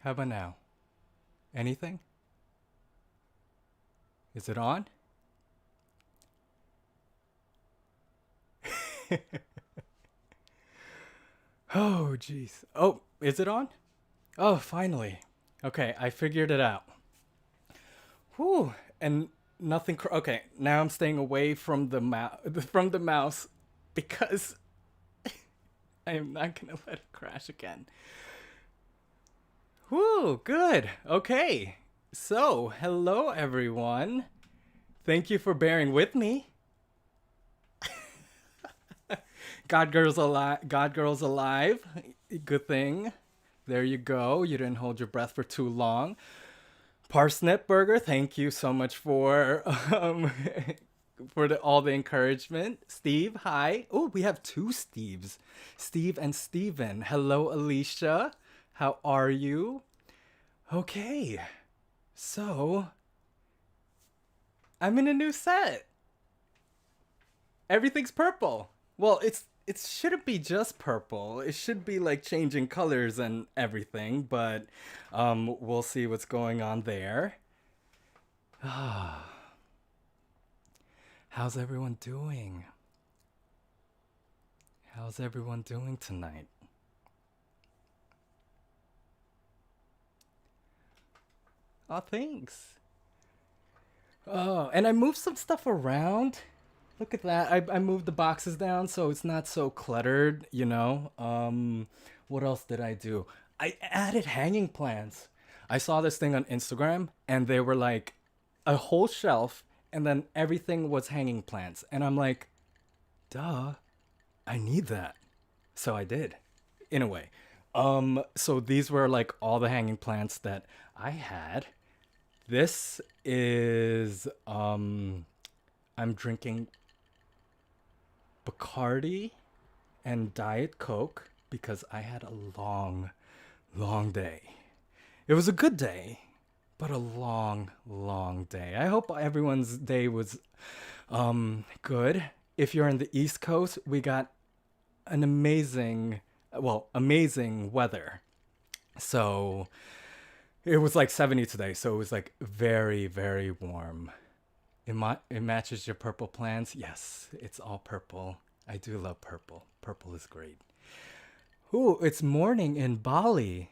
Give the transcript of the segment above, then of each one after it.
How about now? Anything? Is it on? Oh, jeez. Oh, is it on? Oh, finally. Okay, I figured it out. Whew. And nothing. Okay, now I'm staying away from the from the mouse because I am not gonna let it crash again. Whew. Good. Okay. So, hello everyone. Thank you for bearing with me. God girls alive. God girls alive. Good thing. There you go. You didn't hold your breath for too long. Parsnip Burger, thank you so much for all the encouragement. Steve, hi. Oh, we have two Steves, Steve and Steven. Hello, Alicia. How are you? Okay, so I'm in a new set. Everything's purple. Well, it shouldn't be just purple. It should be like changing colors and everything, but we'll see what's going on there. How's everyone doing? How's everyone doing tonight? Oh, thanks. Oh, and I moved some stuff around. Look at that. I moved the boxes down so it's not so cluttered, you know. What else did I do? I added hanging plants. I saw this thing on Instagram and they were like a whole shelf and then everything was hanging plants. And I'm like, duh, I need that. So I did, in a way. So these were like all the hanging plants that I had. This is I'm drinking Bacardi and Diet Coke because I had a long, long day. It was a good day, but a long, long day. I hope everyone's day was good. If you're in the East Coast, we got an amazing weather. So it was like 70 today, so it was like very, very warm. It matches your purple plants. Yes, it's all purple. I do love purple. Purple is great. Ooh, it's morning in Bali.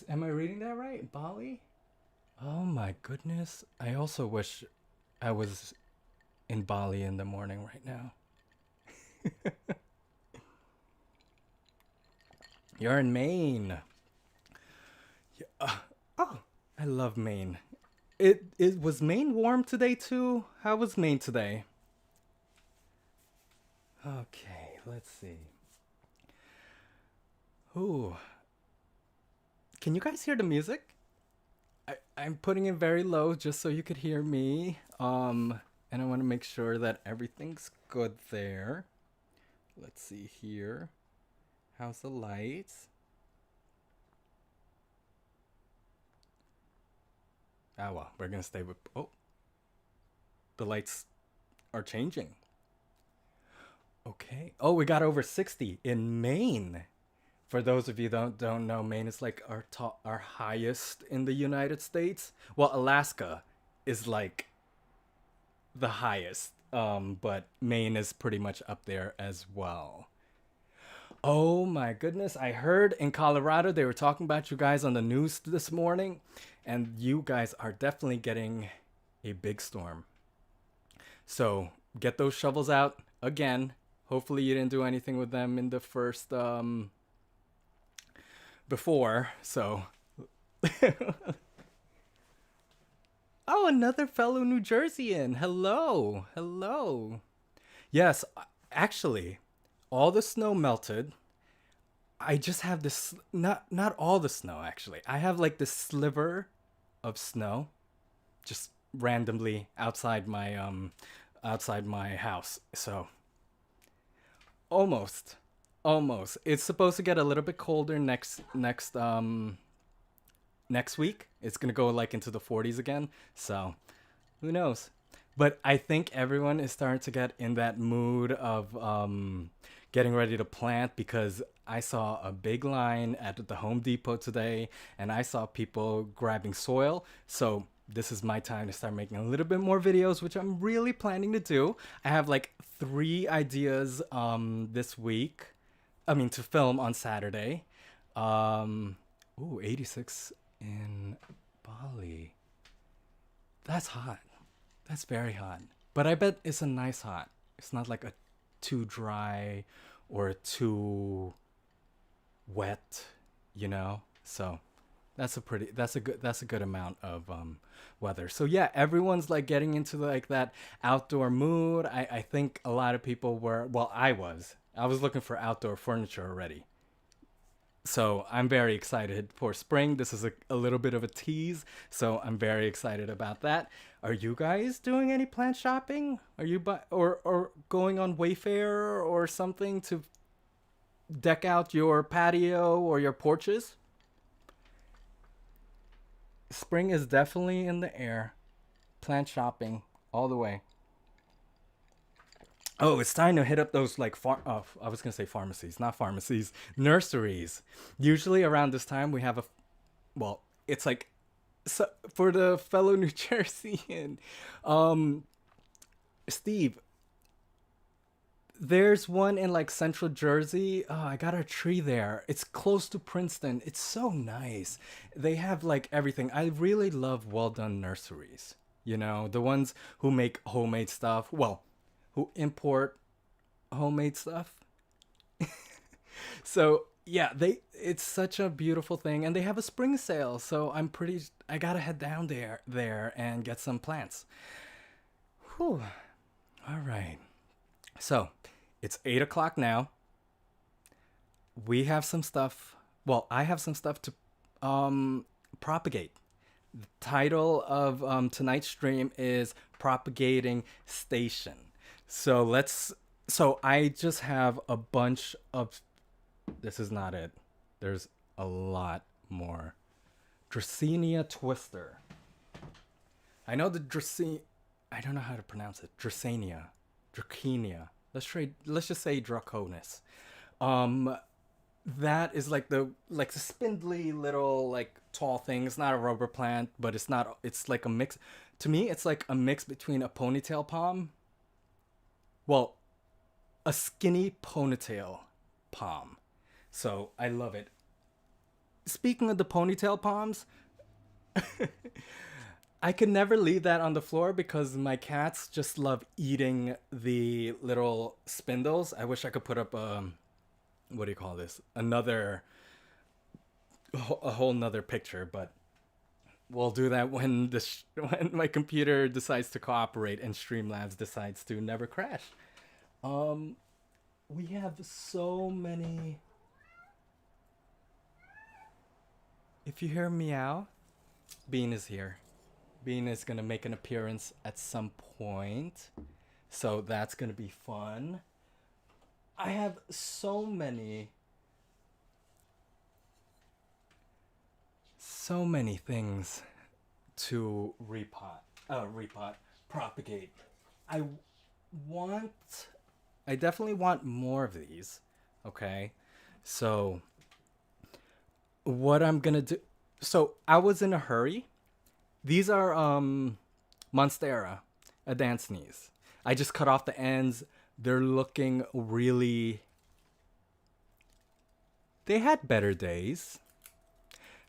Am I reading that right? Bali? Oh my goodness. I also wish I was in Bali in the morning right now. You're in Maine. Yeah, oh, I love Maine. It was Maine warm today too. How was Maine today? Okay, let's see. Ooh, can you guys hear the music? I'm putting it very low just so you could hear me. And I want to make sure that everything's good there. Let's see here. How's the lights? Ah, well, we're gonna stay with. Oh, the lights are changing. Okay. Oh, we got over 60 in Maine. For those of you don't know, Maine is like our highest in the United States. Well, Alaska is like the highest, but Maine is pretty much up there as well. Oh my goodness. I heard in Colorado they were talking about you guys on the news this morning, and you guys are definitely getting a big storm. So get those shovels out again. Hopefully you didn't do anything with them in the first before. So oh, another fellow New Jerseyan. Hello. Hello. Yes, actually, all the snow melted. I just have this not all the snow actually. I have like this sliver of snow just randomly outside my house. So almost almost. It's supposed to get a little bit colder next week. It's going to go like into the 40s again. So, who knows? But I think everyone is starting to get in that mood of getting ready to plant because I saw a big line at the Home Depot today, and I saw people grabbing soil. So this is my time to start making a little bit more videos, which I'm really planning to do. I have like 3 ideas this week. I mean, to film on Saturday. Ooh, 86 in Bali. That's hot. That's very hot. But I bet it's a nice hot. It's not like a too dry or too wet, you know? So that's a good amount of weather. So yeah, everyone's like getting into like that outdoor mood. I think a lot of people were, well, I was looking for outdoor furniture already. So I'm very excited for spring. This is a little bit of a tease, so I'm very excited about that. Are you guys doing any plant shopping? Are you or going on Wayfair or something to deck out your patio or your porches? Spring is definitely in the air. Plant shopping all the way. Oh, it's time to hit up those like I was gonna say pharmacies, not pharmacies, nurseries. Usually around this time we have well, it's like, so for the fellow New Jerseyan, um, Steve, there's one in like Central Jersey. Oh, I got a tree there. It's close to Princeton. It's so nice. They have like everything. I really love well done nurseries. You know, the ones who make homemade stuff. Well, who import homemade stuff. So yeah, it's such a beautiful thing, and they have a spring sale. So I gotta head down there and get some plants. Whew. All right. So it's 8 o'clock now. We have some stuff. Well, I have some stuff to propagate. The title of tonight's stream is Propagating Station. So So I just have a bunch of. This is not it. There's a lot more. Dracaena twister. I know the Dracaena. I don't know how to pronounce it. Dracaena. Let's just say Draconis. That is like the spindly little like tall thing. It's not a rubber plant, but it's not. It's like a mix. To me, it's like a mix between a ponytail palm. Well, a skinny ponytail palm. So I love it. Speaking of the ponytail palms, I could never leave that on the floor because my cats just love eating the little spindles. I wish I could put up what do you call this? A whole nother picture, but we'll do that when when my computer decides to cooperate and Streamlabs decides to never crash. We have so many. If you hear meow, Bean is here. Bean is gonna make an appearance at some point, so that's gonna be fun. I have so many things to propagate. I want, I definitely want more of these. Okay, so what I'm gonna do. So I was in a hurry. These are Monstera, Adances. I just cut off the ends. They're looking really. They had better days.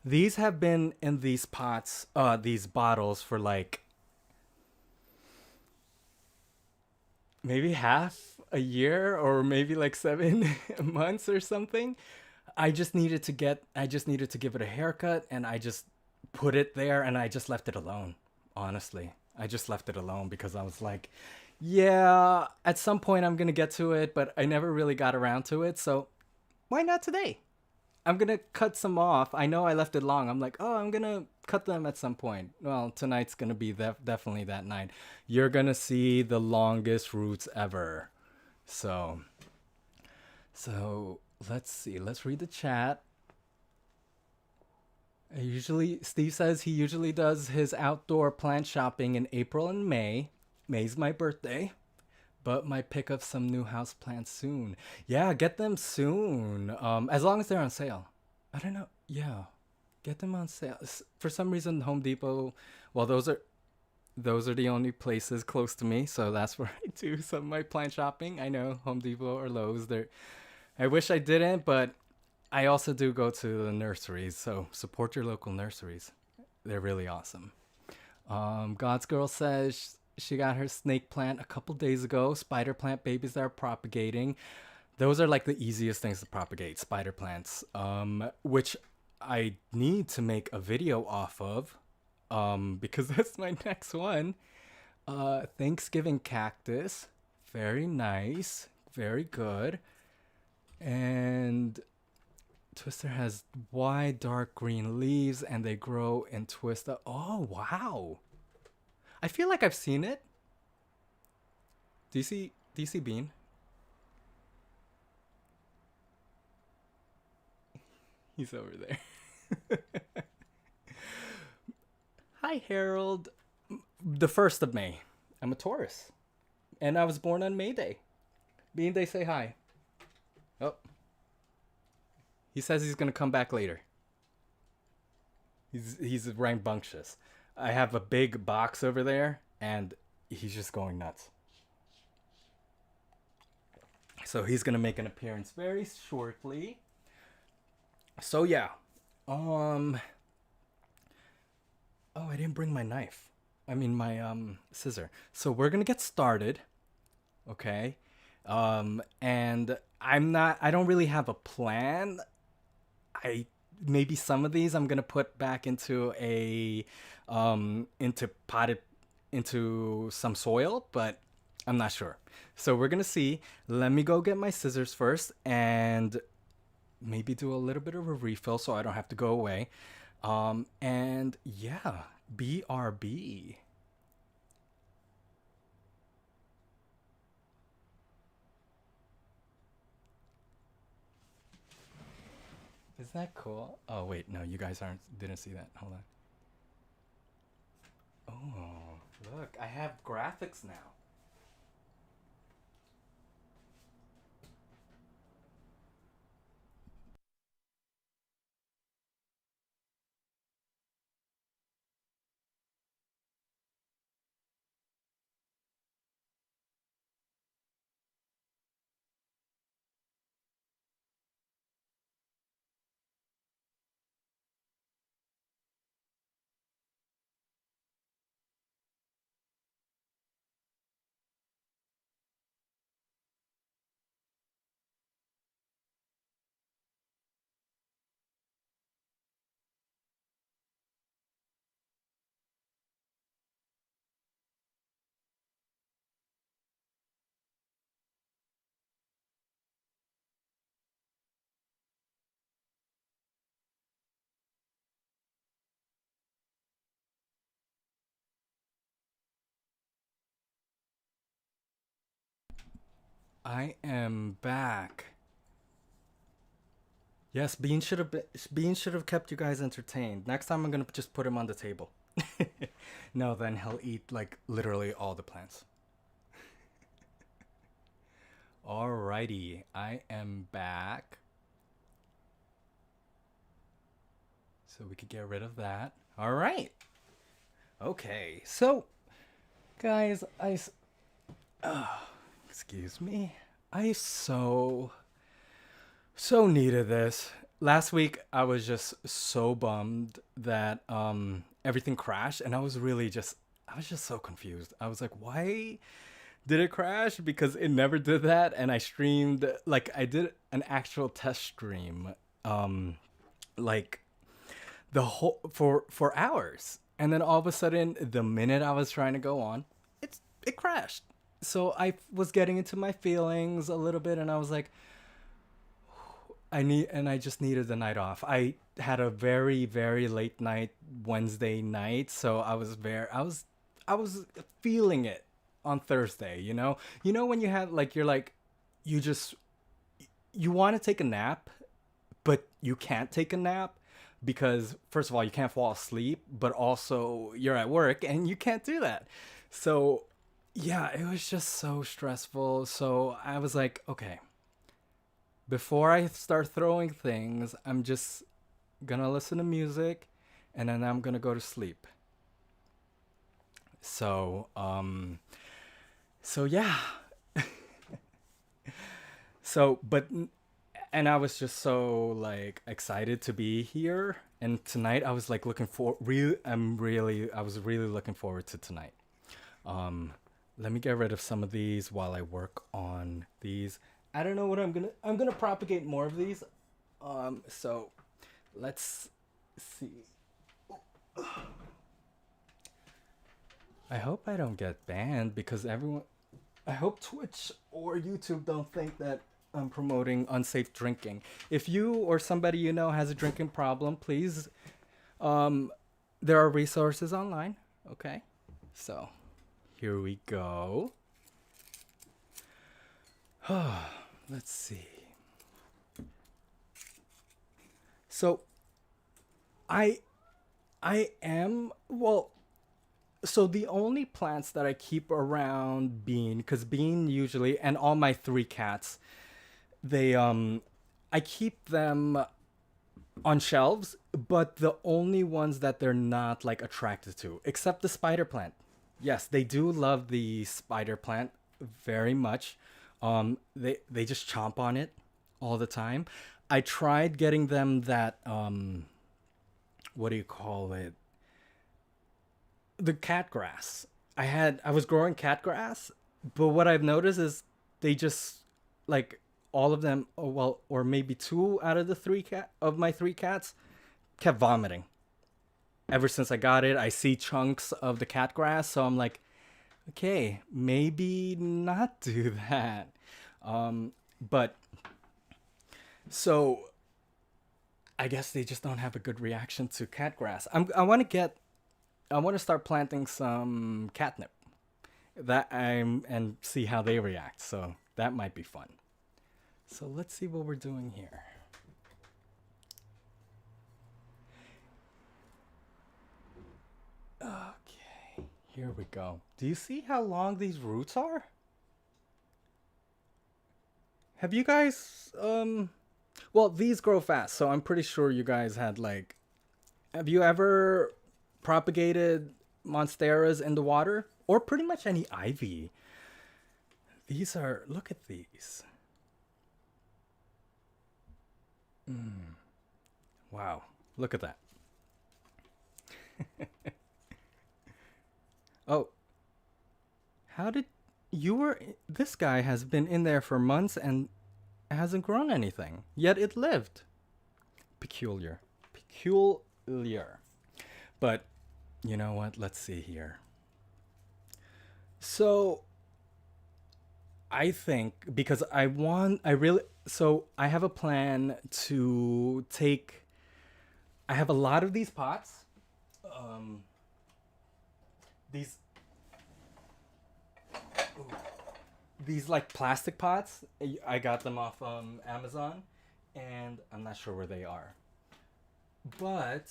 These have been in these pots, these bottles for like maybe half a year or maybe like 7 months or something. I just needed to give it a haircut, and I just put it there and I just left it alone. Honestly, I just left it alone because I was like, yeah, at some point I'm going to get to it, but I never really got around to it. So why not today? I'm going to cut some off. I know I left it long. I'm like, oh, I'm going to cut them at some point. Well, tonight's going to be definitely that night. You're going to see the longest roots ever. So let's see. Let's read the chat. Steve says he usually does his outdoor plant shopping in April and May. May's my birthday. but might pick up some new house plants soon. Yeah, get them soon. As long as they're on sale. I don't know. Yeah, get them on sale. For some reason, Home Depot. Well, those are the only places close to me, so that's where I do some of my plant shopping. I know Home Depot or Lowe's. I wish I didn't, but I also do go to the nurseries. So support your local nurseries. They're really awesome. God's Girl says she got her snake plant a couple days ago. Spider plant babies that are propagating. Those are like the easiest things to propagate, spider plants, which I need to make a video off of, because that's my next one. Thanksgiving cactus, very nice, very good. And Twister has wide dark green leaves and they grow in twist. Oh, wow. I feel like I've seen it. Do you see Bean? He's over there. Hi, Harold. The 1st of May. I'm a Taurus. And I was born on May Day. Bean Day, say hi. Oh. He says he's going to come back later. He's rambunctious. I have a big box over there, and he's just going nuts. So he's going to make an appearance very shortly. So yeah. Oh, I didn't bring my knife. I mean my scissor. So we're going to get started. Okay? And I don't really have a plan. Maybe some of these I'm going to put back into into some soil, but I'm not sure. So we're going to see. Let me go get my scissors first and maybe do a little bit of a refill so I don't have to go away. And yeah, BRB. Is that cool? Oh wait, no, you guys didn't see that. Hold on. Oh, look, I have graphics now. I am back. Yes, Bean should have kept you guys entertained. Next time I'm gonna just put him on the table. No, then he'll eat like literally all the plants. Alrighty, I am back. So we could get rid of that. All right. Okay, so guys, excuse me. I so needed this. Last week I was just so bummed that everything crashed and I was just so confused. I was like, why did it crash? Because it never did that, and I streamed, like, I did an actual test stream, like the whole for hours, and then all of a sudden the minute I was trying to go on, it crashed. So I was getting into my feelings a little bit, and I was like, I just needed the night off. I had a very very late night Wednesday night, so I was feeling it on Thursday. When you have like you just you want to take a nap, but you can't take a nap because first of all you can't fall asleep, but also you're at work and you can't do that. So Yeah, it was just so stressful. So I was like, okay, before I start throwing things, I'm just gonna listen to music and then I'm gonna go to sleep. So, so yeah. So, but and I was just so like excited to be here. And tonight I was like looking for I was really looking forward to tonight. Um, Let me get rid of some of these while I work on these. I don't know what I'm gonna propagate more of these. So let's see. I hope I don't get banned because everyone. I hope Twitch or YouTube don't think that I'm promoting unsafe drinking. If you or somebody you know has a drinking problem, please. Um, there are resources online. Okay, so here we go. Let's see. So I I am well. So the only plants that I keep around Bean, because Bean usually and all my three cats, they I keep them on shelves, but the only ones that they're not like attracted to, except the spider plant. Yes, they do love the spider plant very much. They just chomp on it all the time. I tried getting them that what do you call it? The cat grass. I was growing cat grass, but what I've noticed is they just like all of them, oh, well, or maybe two out of the my three cats kept vomiting. Ever since I got it, I see chunks of the cat grass, so I'm like, okay, maybe not do that. But so I guess they just don't have a good reaction to cat grass. I want to start planting some catnip that I'm and see how they react. So that might be fun. So let's see what we're doing here. Okay, here we go. Do you see how long these roots are? Have you guys well, these grow fast, so I'm pretty sure you guys had like have you ever propagated monsteras in the water or pretty much any ivy? These are look at these. Wow. Look at that. Oh, how did you were this guy has been in there for months and hasn't grown anything. Yet it lived. Peculiar. Peculiar. But you know what? Let's see here. So I think because I really, so I have a plan to take, I have a lot of these pots. Um, these, these like plastic pots. I got them off Amazon and I'm not sure where they are. But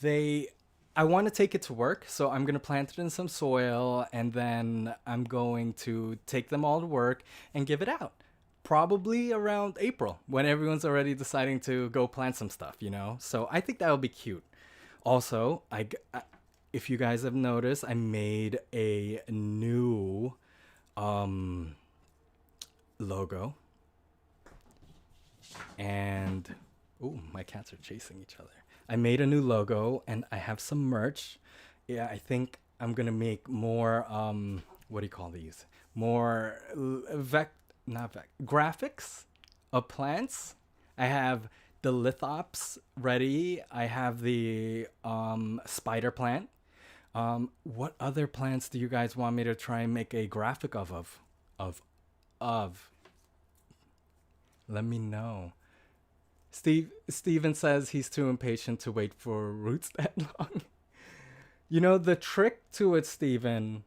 they I want to take it to work, so I'm going to plant it in some soil and then I'm going to take them all to work and give it out. Probably around April when everyone's already deciding to go plant some stuff, you know? So I think that would be cute. Also, if you guys have noticed, I made a new um, logo and oh, my cats are chasing each other. I made a new logo and I have some merch. Yeah, I think I'm gonna make more. What do you call these? More not graphics of plants. I have the lithops ready. I have the spider plant. What other plants do you guys want me to try and make a graphic of of? Let me know. Steven says he's too impatient to wait for roots that long. You know, the trick to it, Steven,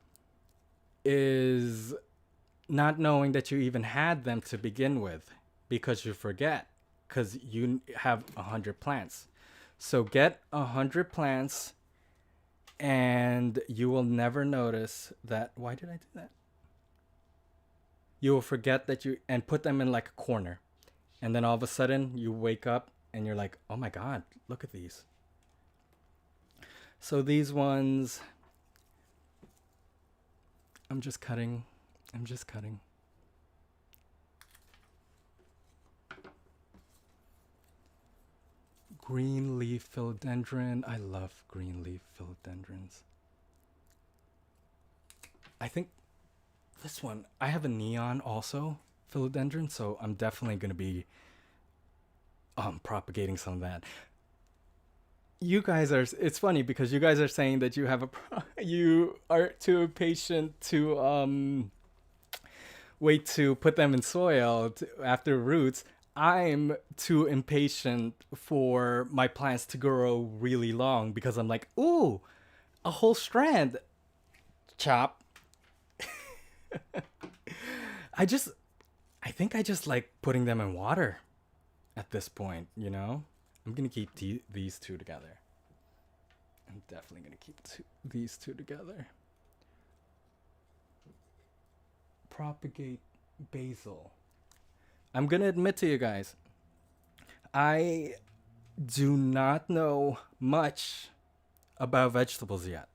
is not knowing that you even had them to begin with because you forget because you have 100 plants. So get 100 plants And you will never notice that. Why did I do that? You will forget that you and put them in like a corner. And then all of a sudden you wake up and you're like, oh my God, look at these. So these ones, I'm just cutting. Green leaf philodendron. I love green leaf philodendrons. I think this one, I have a neon also philodendron, so I'm definitely going to be propagating some of that. You guys are, it's funny because you guys are saying that you have you are too impatient to wait to put them in soil after roots. I'm too impatient for my plants to grow really long because I'm like, ooh, a whole strand. Chop. I think I just like putting them in water at this point, you know? I'm going to keep these two together. I'm definitely going to keep these two together. Propagate basil. I'm going to admit to you guys, I do not know much about vegetables yet.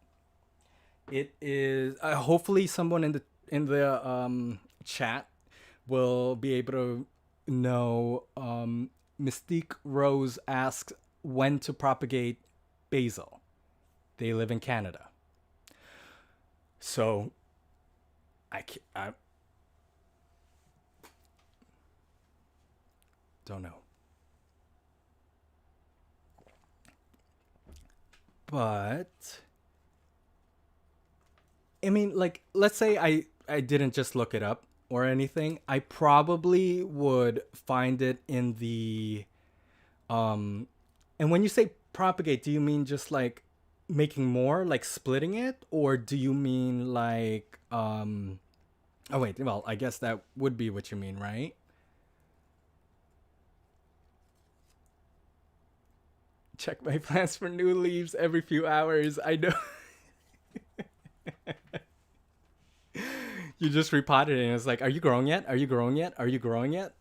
It is hopefully someone in the chat will be able to know. Mystique Rose asks when to propagate basil. They live in Canada, so I don't know. But I mean, like, let's say I didn't just look it up or anything. I probably would find it in the and when you say propagate, do you mean just like making more, like splitting it, or do you mean like oh wait, well, I guess that would be what you mean, right? Check my plants for new leaves every few hours. I know. You just repotted it and it's like, are you growing yet? Are you growing yet? Are you growing yet?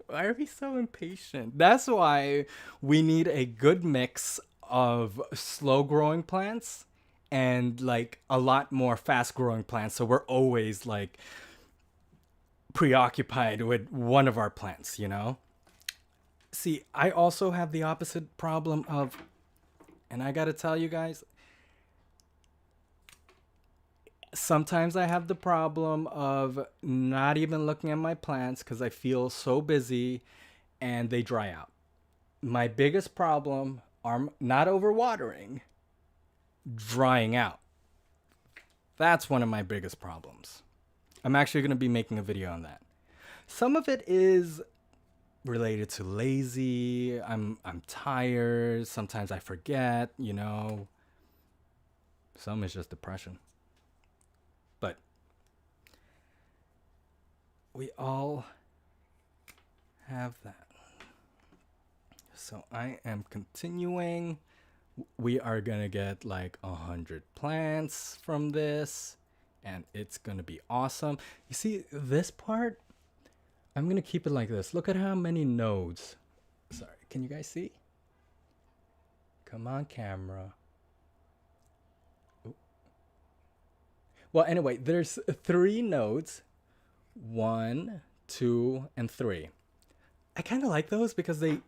Why are we so impatient? That's why we need a good mix of slow growing plants and like a lot more fast growing plants. So we're always like preoccupied with one of our plants, you know? See, I also have the opposite problem of, and I gotta tell you guys, sometimes I have the problem of not even looking at my plants because I feel so busy and they dry out. My biggest problem are not overwatering, drying out. That's one of my biggest problems. I'm actually going to be making a video on that. Some of it is related to lazy. I'm tired. Sometimes I forget, you know. Some is just depression. But we all have that. So I am continuing. We are gonna get like 100 plants from this, and it's gonna be awesome. You see this part? I'm gonna keep it like this. Look at how many nodes. Sorry, can you guys see? Come on, camera. Ooh. Well, anyway, there's 3 nodes. 1, 2, and 3. I kind of like those because they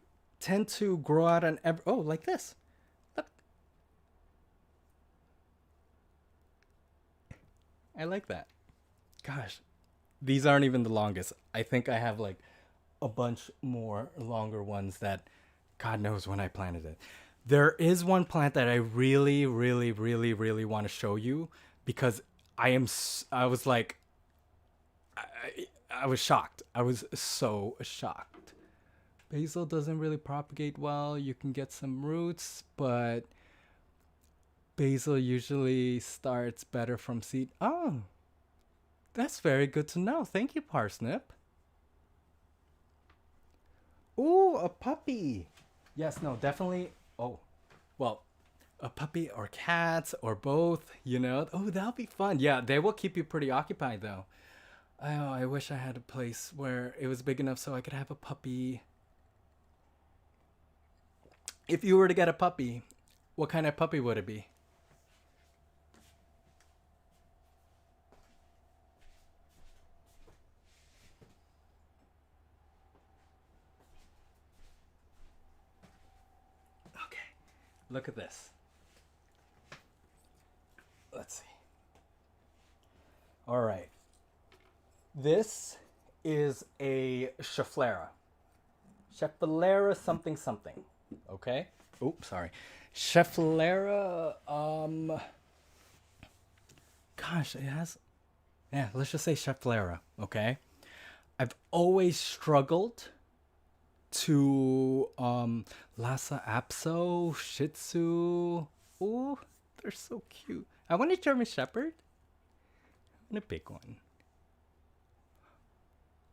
tend to grow out on like this. Look. I like that. Gosh, these aren't even the longest. I think I have like a bunch more longer ones that God knows when I planted it. There is one plant that I really, really, really, really want to show you because I was like, I was shocked. I was so shocked. Basil doesn't really propagate well. You can get some roots, but basil usually starts better from seed. Oh, that's very good to know. Thank you, Parsnip. Ooh, a puppy. Yes, no, definitely. Oh, well, a puppy or cats or both, you know. Oh, that'll be fun. Yeah, they will keep you pretty occupied though. Oh, I wish I had a place where it was big enough so I could have a puppy. If you were to get a puppy, what kind of puppy would it be? Okay, look at this. Let's see. All right. This is a Schefflera. Schefflera something something. Okay? Oops, sorry. Schefflera, gosh, it has, yeah, let's just say Schefflera, okay? I've always struggled to, Lhasa Apso, Shih Tzu. Ooh, they're so cute. I want a German Shepherd. I want a big one.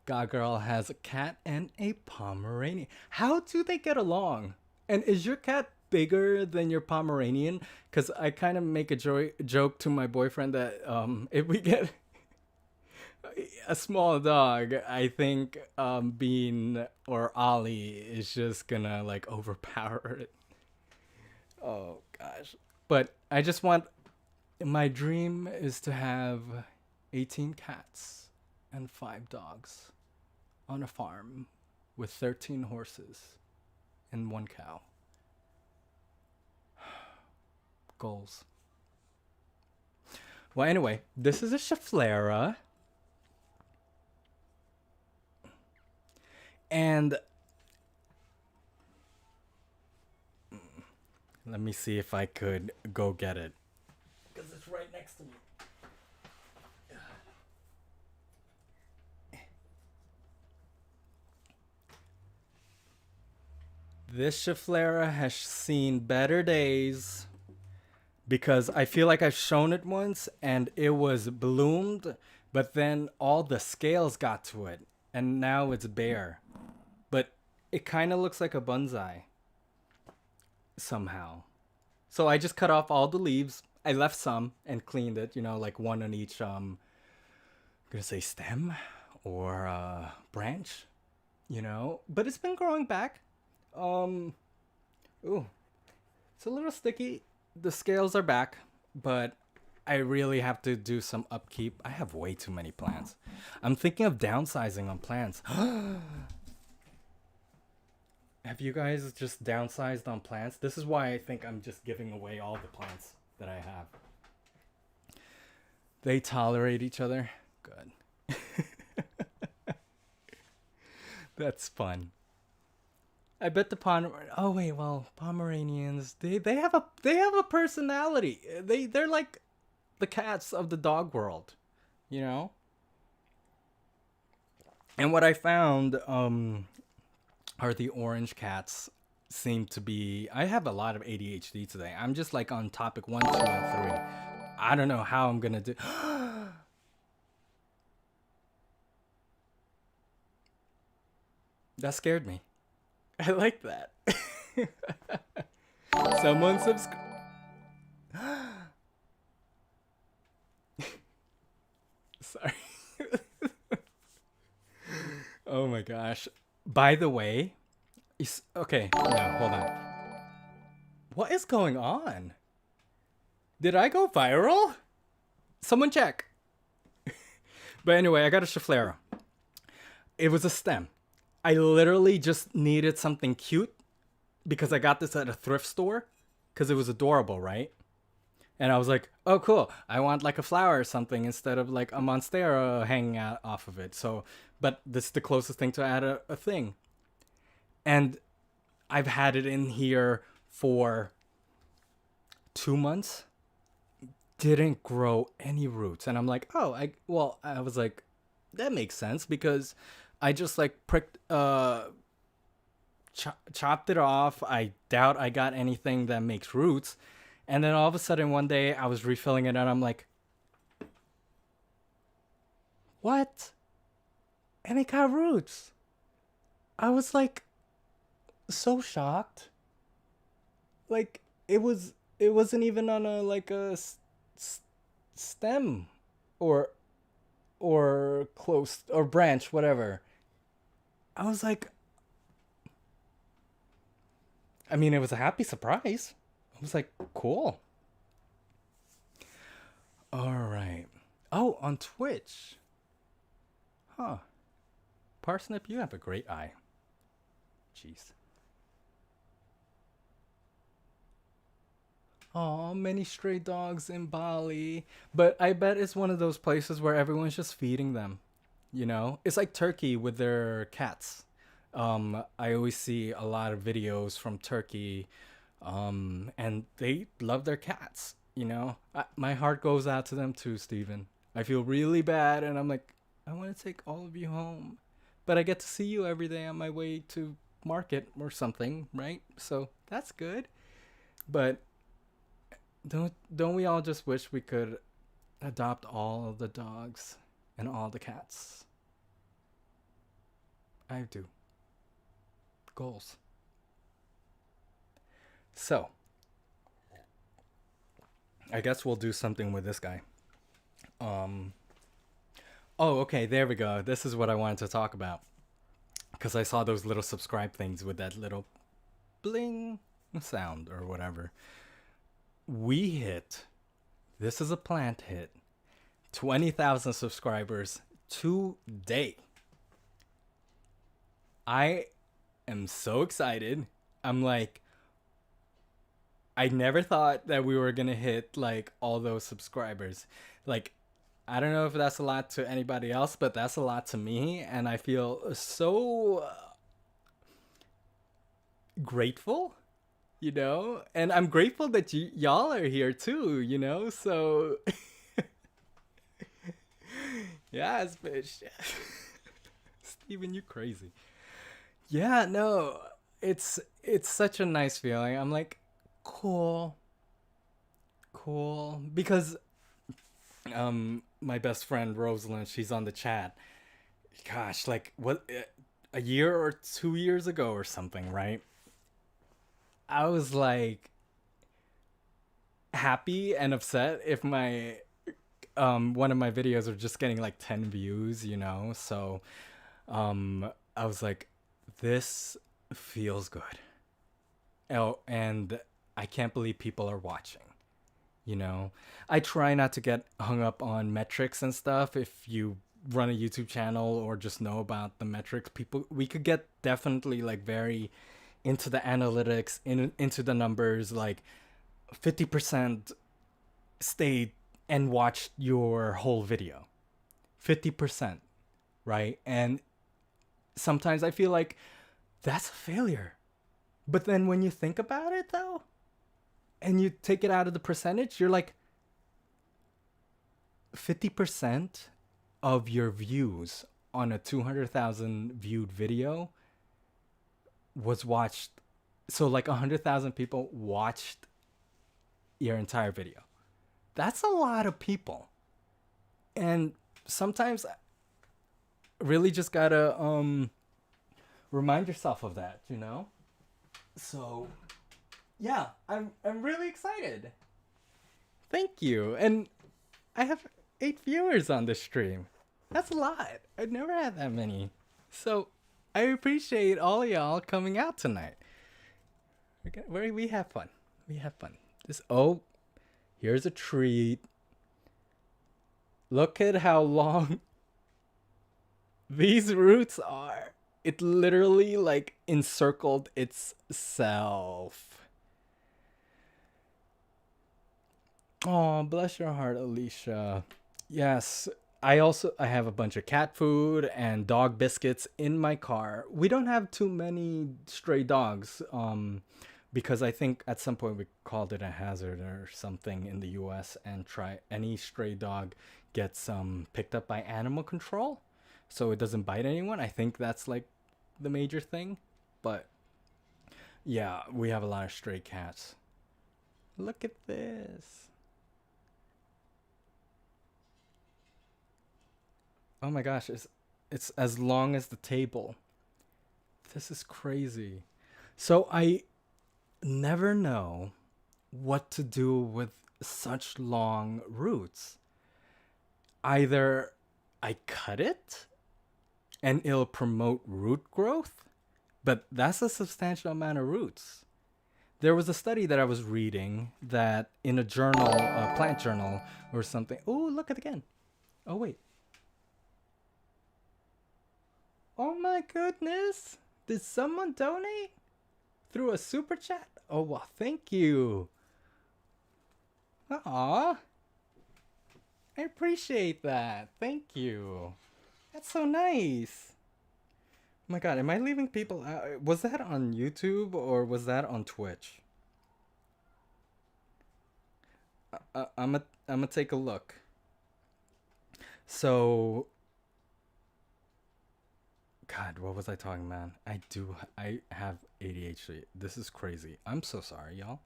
God Girl has a cat and a Pomeranian. How do they get along? And is your cat bigger than your Pomeranian? Because I kind of make a joke to my boyfriend that if we get a small dog, I think Bean or Ollie is just gonna like overpower it. Oh gosh. But I just want, my dream is to have 18 cats and 5 dogs on a farm with 13 horses and 1 cow. Goals. Well, anyway, this is a Schefflera. And let me see if I could go get it. Because it's right next to me. This Schefflera has seen better days because I feel like I've shown it once and it was bloomed, but then all the scales got to it and now it's bare. But it kind of looks like a bonsai somehow. So I just cut off all the leaves. I left some and cleaned it, you know, like one on each I'm gonna say stem or branch, you know. But it's been growing back. Ooh, it's a little sticky. The scales are back, but I really have to do some upkeep. I have way too many plants. I'm thinking of downsizing on plants. Have you guys just downsized on plants? This is why I think I'm just giving away all the plants that I have. They tolerate each other. Good. That's fun. I bet the oh wait, well, Pomeranians, they have a personality. They're like the cats of the dog world, you know? And what I found are the orange cats seem to be, I have a lot of ADHD today. I'm just like on topic 1, 2, and 3. I don't know how I'm going to do. That scared me. I like that. Someone subscribe. Sorry. Oh my gosh. By the way, okay, no, hold on. What is going on? Did I go viral? Someone check. But anyway, I got a Schefflera. It was a stem. I literally just needed something cute because I got this at a thrift store because it was adorable, right? And I was like, oh, cool. I want like a flower or something instead of like a monstera hanging out off of it. So, but this is the closest thing to add a thing. And I've had it in here for 2 months. Didn't grow any roots. And I'm like, oh, I was like, that makes sense because I just like chopped it off. I doubt I got anything that makes roots. And then all of a sudden one day I was refilling it and I'm like, what? And it got roots. I was like so shocked. Like it was it wasn't even on a like a s- stem or close or branch, whatever. I was like, I mean, it was a happy surprise. I was like, cool. All right. Oh, on Twitch. Huh. Parsnip, you have a great eye. Jeez. Oh, many stray dogs in Bali. But I bet it's one of those places where everyone's just feeding them. You know? It's like Turkey with their cats. I always see a lot of videos from Turkey, and they love their cats. You know? My heart goes out to them too, Steven. I feel really bad, and I'm like, I want to take all of you home. But I get to see you every day on my way to market or something, right? So that's good. But don't we all just wish we could adopt all of the dogs and all the cats? I do. Goals. So, I guess we'll do something with this guy. Um Oh, okay, there we go. This is what I wanted to talk about because I saw those little subscribe things with that little bling sound or whatever. We hit, this is a plant hit, 20,000 subscribers today. I am so excited. I'm like, I never thought that we were gonna hit like all those subscribers. Like, I don't know if that's a lot to anybody else, but that's a lot to me, and I feel so grateful, you know. And I'm grateful that y'all are here too, you know. So, yes, bitch. Steven, you crazy. Yeah, no, it's such a nice feeling. I'm like, cool, cool, because my best friend Rosalind, she's on the chat. Gosh, like what, a year or 2 years ago or something, right? I was like happy and upset if my one of my videos are just getting like 10 views, you know. So I was like, this feels good. Oh, and I can't believe people are watching. You know, I try not to get hung up on metrics and stuff. If you run a YouTube channel or just know about the metrics, people, we could get definitely like very into the analytics, into the numbers. Like 50% stayed and watched your whole video. 50%, right? And sometimes I feel like that's a failure. But then when you think about it though, and you take it out of the percentage, you're like 50% of your views on a 200,000 viewed video was watched. So like 100,000 people watched your entire video. That's a lot of people. And sometimes really just gotta remind yourself of that, you know? So yeah, I'm really excited. Thank you. And I have 8 viewers on the stream. That's a lot. I've never had that many. So I appreciate all of y'all coming out tonight. We have fun. We have fun. This, oh, here's a treat. Look at how long these roots are. It literally like encircled itself. Oh, bless your heart, Alicia. Yes, I have a bunch of cat food and dog biscuits in my car. We don't have too many stray dogs, because I think at some point we called it a hazard or something in the U.S. and try any stray dog gets picked up by animal control, so it doesn't bite anyone. I think that's like the major thing, but yeah, we have a lot of stray cats. Look at this. Oh my gosh, it's as long as the table. This is crazy. So I never know what to do with such long roots. Either I cut it and it'll promote root growth, but that's a substantial amount of roots. There was a study that I was reading that in a journal, a plant journal or something. Oh, look at it again. Oh, wait. Oh my goodness. Did someone donate through a super chat? Oh, well, thank you. Aw. I appreciate that. Thank you. That's so nice. Oh my god, am I leaving people out? Was that on YouTube or was that on Twitch? I'm gonna take a look. So, God, what was I talking about? I have ADHD. This is crazy. I'm so sorry, y'all.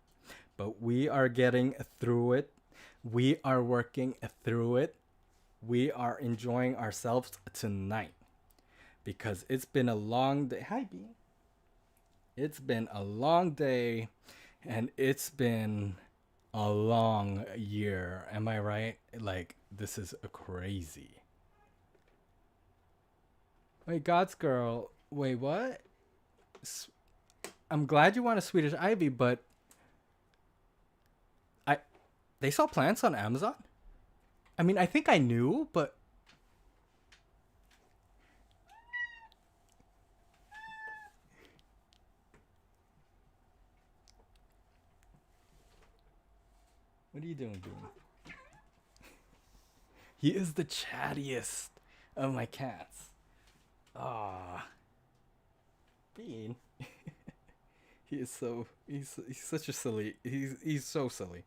But we are getting through it. We are working through it. We are enjoying ourselves tonight because it's been a long day. Hi, B. It's been a long day and it's been a long year. Am I right? Like, this is crazy. Wait, God's girl. Wait, what? I'm glad you want a Swedish ivy, but I they sell plants on Amazon? I mean, I think I knew, but what are you doing, Bean? He is the chattiest of my cats. Ah, Bean. He is so he's such a silly. He's so silly.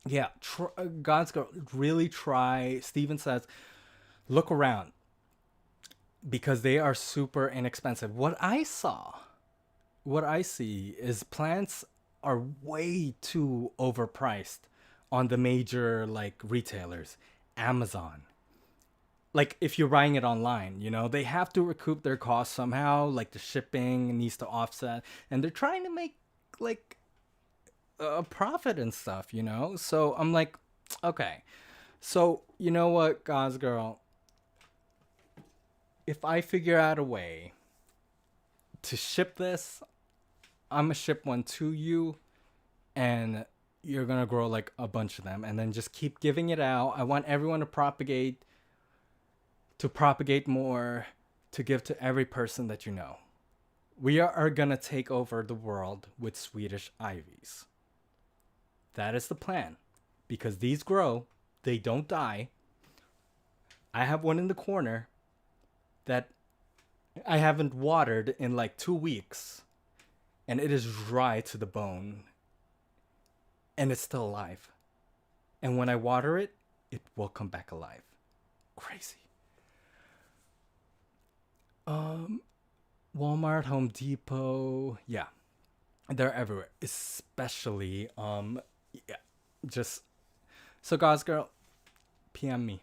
Yeah, God's girl. Really try. Steven says, look around because they are super inexpensive. What I see is plants are way too overpriced on the major like retailers, Amazon. Like if you're buying it online, they have to recoup their costs somehow. Like the shipping needs to offset, and they're trying to make like a profit and stuff. So I'm like, okay, so you know what, God's girl, if I figure out a way to ship this, I'm gonna ship one to you, and you're gonna grow like a bunch of them, and then just keep giving it out. I want everyone to propagate more, to give to every person that you know. We are gonna take over the world with Swedish ivies. That is the plan, because these grow, they don't die. I have one in the corner that I haven't watered in like 2 weeks, and it is dry to the bone, and it's still alive. And when I water it, it will come back alive. Crazy. Walmart, Home Depot, yeah, they're everywhere. Especially, yeah, just so God's girl, PM me.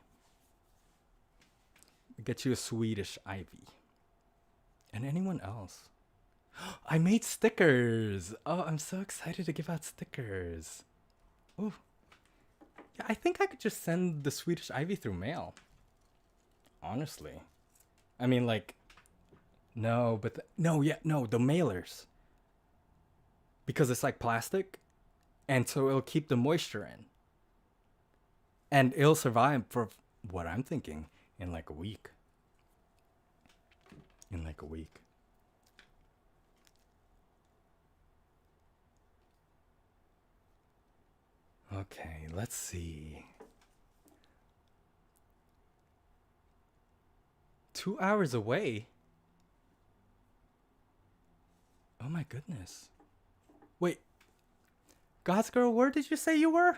Get you a Swedish ivy, and anyone else. I made stickers. Oh, I'm so excited to give out stickers. Oh, yeah, I think I could just send the Swedish ivy through mail. Honestly, I mean, like, no, but no, yeah, no, the mailers, because it's like plastic, and so it'll keep the moisture in, and it'll survive for what I'm thinking in like a week. In like a week. Okay, let's see. 2 hours away? Oh my goodness. Wait. God's girl, where did you say you were?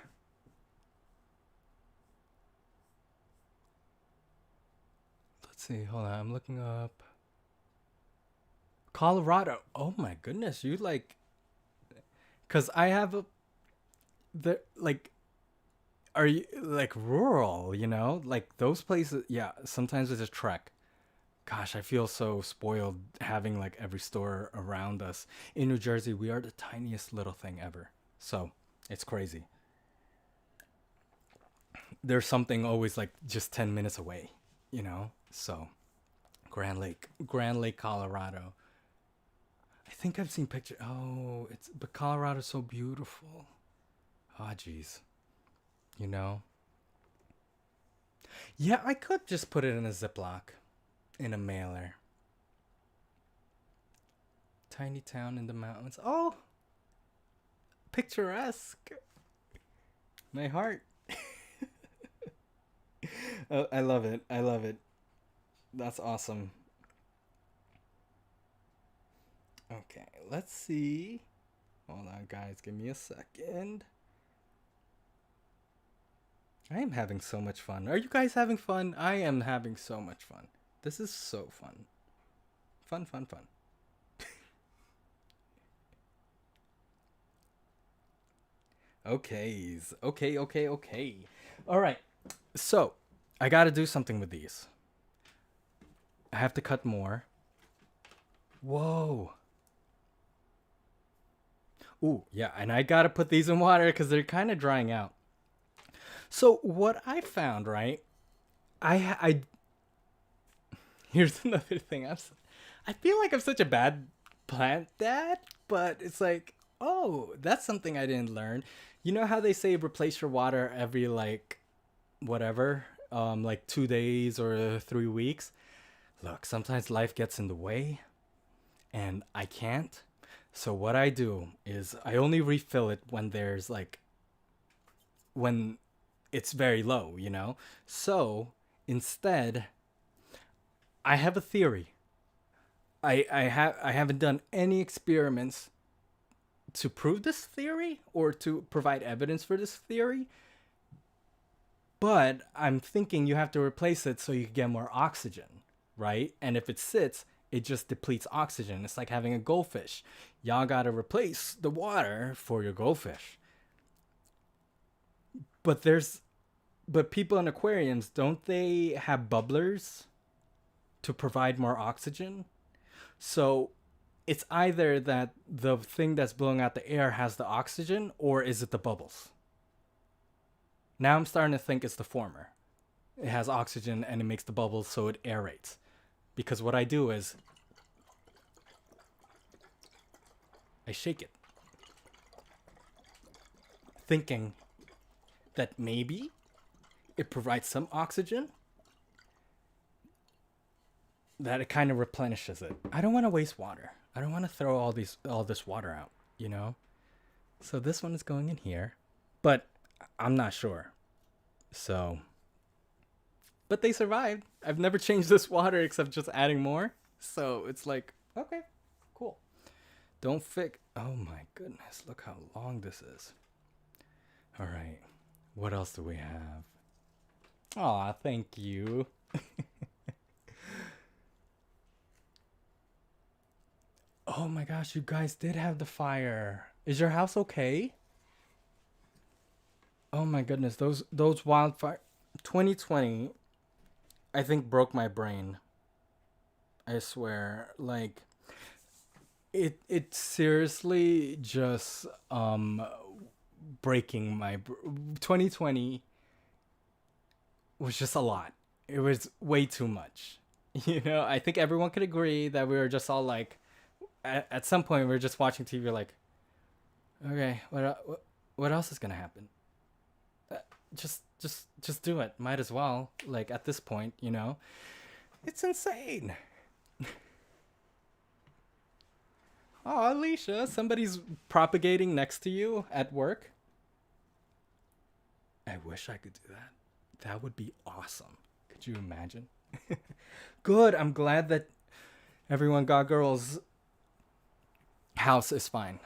Let's see. Hold on. I'm looking up. Colorado. Oh my goodness. You like. Because I have a. Like. Are you like rural, Like those places. Yeah. Sometimes it's a trek. Gosh, I feel so spoiled having like every store around us. In New Jersey, we are the tiniest little thing ever. So it's crazy. There's something always like just 10 minutes away, you know? So Grand Lake, Colorado. I think I've seen pictures. Oh, but Colorado's so beautiful. Ah, jeez. You know? Yeah, I could just put it in a Ziploc, in a mailer. Tiny town in the mountains. Oh, picturesque. My heart. Oh, I love it. I love it. That's awesome. Okay, let's see. Hold on, guys. Give me a second. I am having so much fun. Are you guys having fun? I am having so much fun. This is so fun. Fun, fun, fun. Okay. Okay, okay, okay. All right. So, I got to do something with these. I have to cut more. Whoa. Ooh, yeah, and I got to put these in water because they're kind of drying out. So, what I found, right? I here's another thing. I feel like I'm such a bad plant dad, but it's like, oh, that's something I didn't learn. You know how they say replace your water every like whatever, like 2 days or 3 weeks? Look, sometimes life gets in the way and I can't. So what I do is I only refill it when there's like when it's very low, you know? So instead, I have a theory. I haven't done any experiments to prove this theory or to provide evidence for this theory, but I'm thinking you have to replace it so you can get more oxygen, right? And if it sits, it just depletes oxygen. It's like having a goldfish. Y'all gotta replace the water for your goldfish. But people in aquariums, don't they have bubblers to provide more oxygen? So it's either that the thing that's blowing out the air has the oxygen, or is it the bubbles? Now I'm starting to think it's the former. It has oxygen and it makes the bubbles so it aerates. Because what I do is I shake it, thinking that maybe it provides some oxygen, that it kind of replenishes it. I don't want to waste water. I don't want to throw all this water out, you know? So this one is going in here, but I'm not sure. So, but they survived. I've never changed this water except just adding more. So it's like, okay, cool. Don't fix. Oh my goodness, look how long this is. All right, what else do we have? Aw, thank you. Oh my gosh, you guys did have the fire. Is your house okay? Oh my goodness, those wildfire 2020 I think broke my brain. I swear. Like it seriously just breaking my 2020 was just a lot. It was way too much. You know, I think everyone could agree that we were just all like at some point we were just watching TV like, okay, what else is going to happen? Uh, just do it. Might as well. Like at this point, you know. It's insane. Oh, Alicia, somebody's propagating next to you at work. I wish I could do that. That would be awesome. Could you imagine? Good. I'm glad that everyone got girls' house is fine.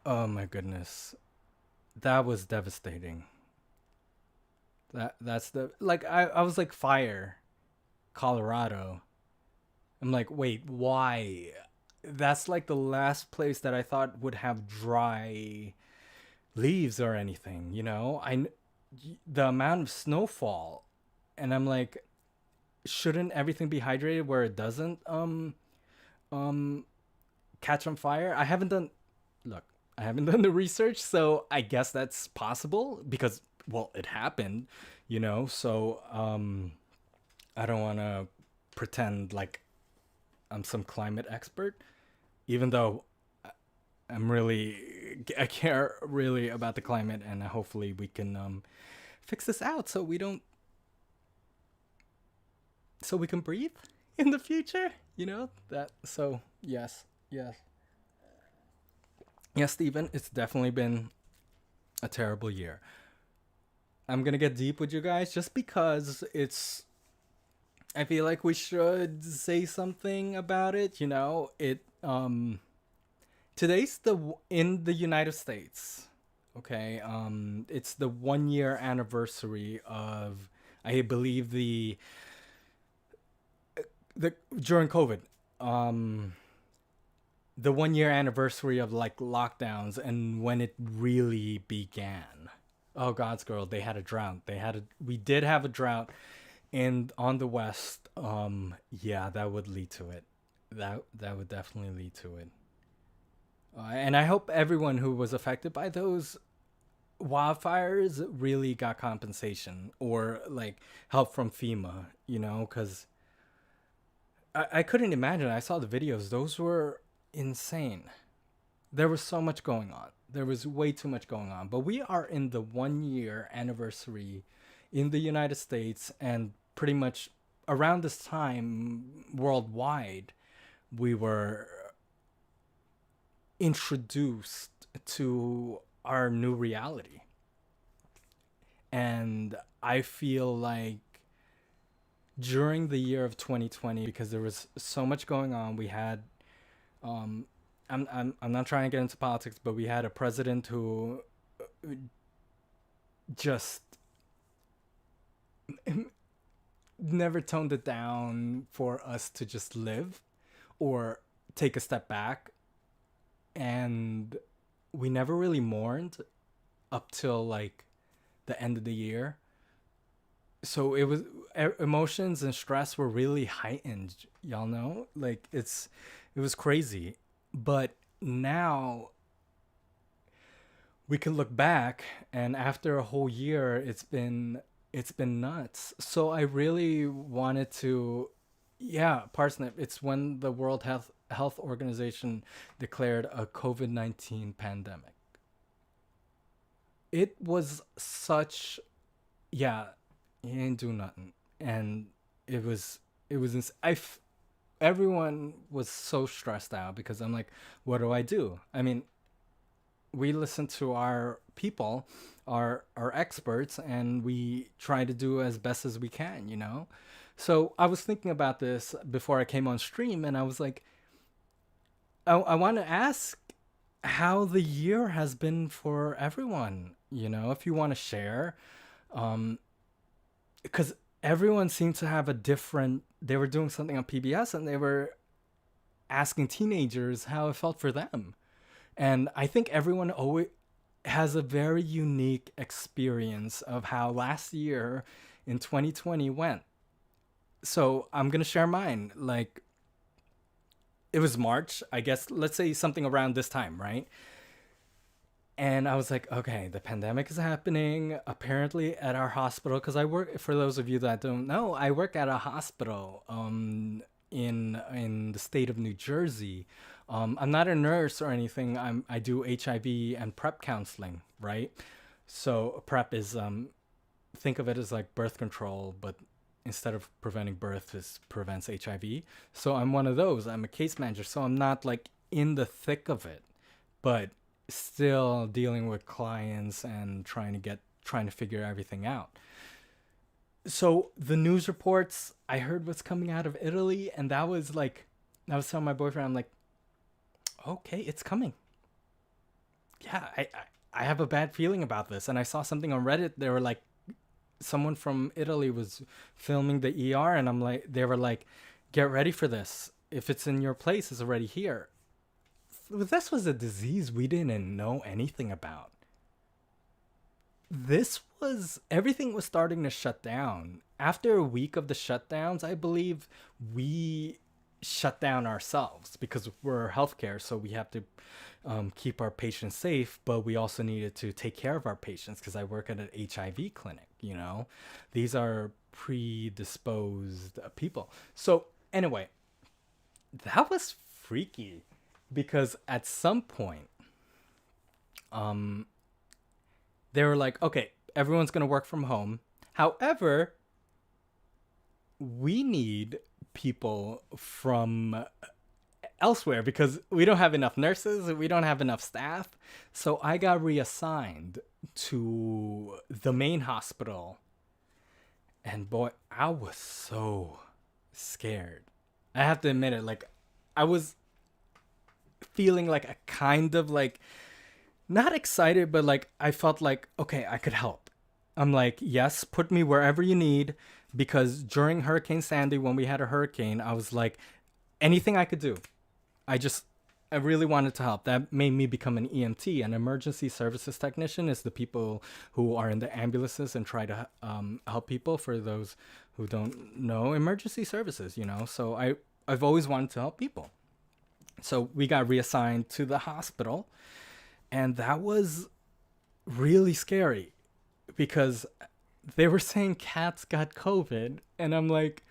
Oh my goodness. That was devastating. That's the like I was like fire, Colorado. I'm like, wait, why? That's like the last place that I thought would have dry leaves or anything, you know? The amount of snowfall, and I'm like, shouldn't everything be hydrated where it doesn't um catch on fire? I haven't done look, I haven't done the research, so I guess that's possible because well, it happened, you know. So I don't want to pretend like I'm some climate expert, even though I care really about the climate, and hopefully we can fix this out so we don't so we can breathe in the future. You know that. So yes, yes, yes, Stephen. It's definitely been a terrible year. I'm gonna get deep with you guys just because it's. I feel like we should say something about it. You know, today's in the United States. Okay, it's the 1 year anniversary of I believe the during COVID. Um, the 1 year anniversary of like lockdowns and when it really began. Oh God's girl, they had a drought. We did have a drought in on the west. Yeah, that would lead to it. That would definitely lead to it. And I hope everyone who was affected by those wildfires really got compensation or like help from FEMA, you know, because I couldn't imagine. I saw the videos; those were insane. There was so much going on. There was way too much going on. But we are in the 1 year anniversary in the United States, and pretty much around this time worldwide, we were introduced to our new reality. And I feel like during the year of 2020, because there was so much going on, we had um, I'm not trying to get into politics, but we had a president who just never toned it down for us to just live or take a step back. And we never really mourned up till like the end of the year. So it was emotions and stress were really heightened, y'all know? Like it was crazy. But now we can look back and after a whole year it's been nuts. So I really wanted to yeah, Parsnip, it's when the World Health Organization declared a COVID-19 pandemic. It was such yeah, he ain't do nothing. And it was it was everyone was so stressed out because I'm like, what do I do? I mean, we listen to our people, our experts, and we try to do as best as we can, you know. So I was thinking about this before I came on stream, and I was like, I want to ask how the year has been for everyone. You know, if you want to share, um, because everyone seemed to have a different. They were doing something on PBS, and they were asking teenagers how it felt for them. And I think everyone always has a very unique experience of how last year in 2020 went. So I'm going to share mine. Like, it was March, I guess, let's say something around this time, right? And I was like, okay, the pandemic is happening apparently at our hospital because I work. For those of you that don't know, I work at a hospital in the state of New Jersey. I'm not a nurse or anything. I do HIV and PrEP counseling, right? So PrEP is think of it as like birth control, but instead of preventing birth, it prevents HIV. So I'm one of those. I'm a case manager, so I'm not like in the thick of it, but still dealing with clients and trying to figure everything out. So the news reports, I heard what's coming out of Italy, and that was like, I was telling my boyfriend, I'm like, okay, it's coming. Yeah, I have a bad feeling about this. And I saw something on Reddit. They were like, someone from Italy was filming the ER, and I'm like, they were like, get ready for this. If it's in your place, it's already here. This was a disease we didn't know anything about. Everything was starting to shut down. After a week of the shutdowns, I believe we shut down ourselves because we're healthcare, so we have to keep our patients safe, but we also needed to take care of our patients because I work at an HIV clinic, you know? These are predisposed people. So, anyway, that was freaky because at some point, they were like, okay, everyone's going to work from home. However, we need people from elsewhere because we don't have enough nurses, we don't have enough staff. So I got reassigned to the main hospital. And boy, I was so scared. I have to admit it, like I was feeling like a kind of like not excited, but like I felt like, okay, I could help. I'm like, yes, put me wherever you need. Because during Hurricane Sandy, when we had a hurricane, I was like, anything I could do. I really wanted to help. That made me become an EMT. An emergency services technician is the people who are in the ambulances and try to help people. For those who don't know, emergency services, you know. So I've always wanted to help people. So we got reassigned to the hospital. And that was really scary because they were saying cats got COVID. And I'm like,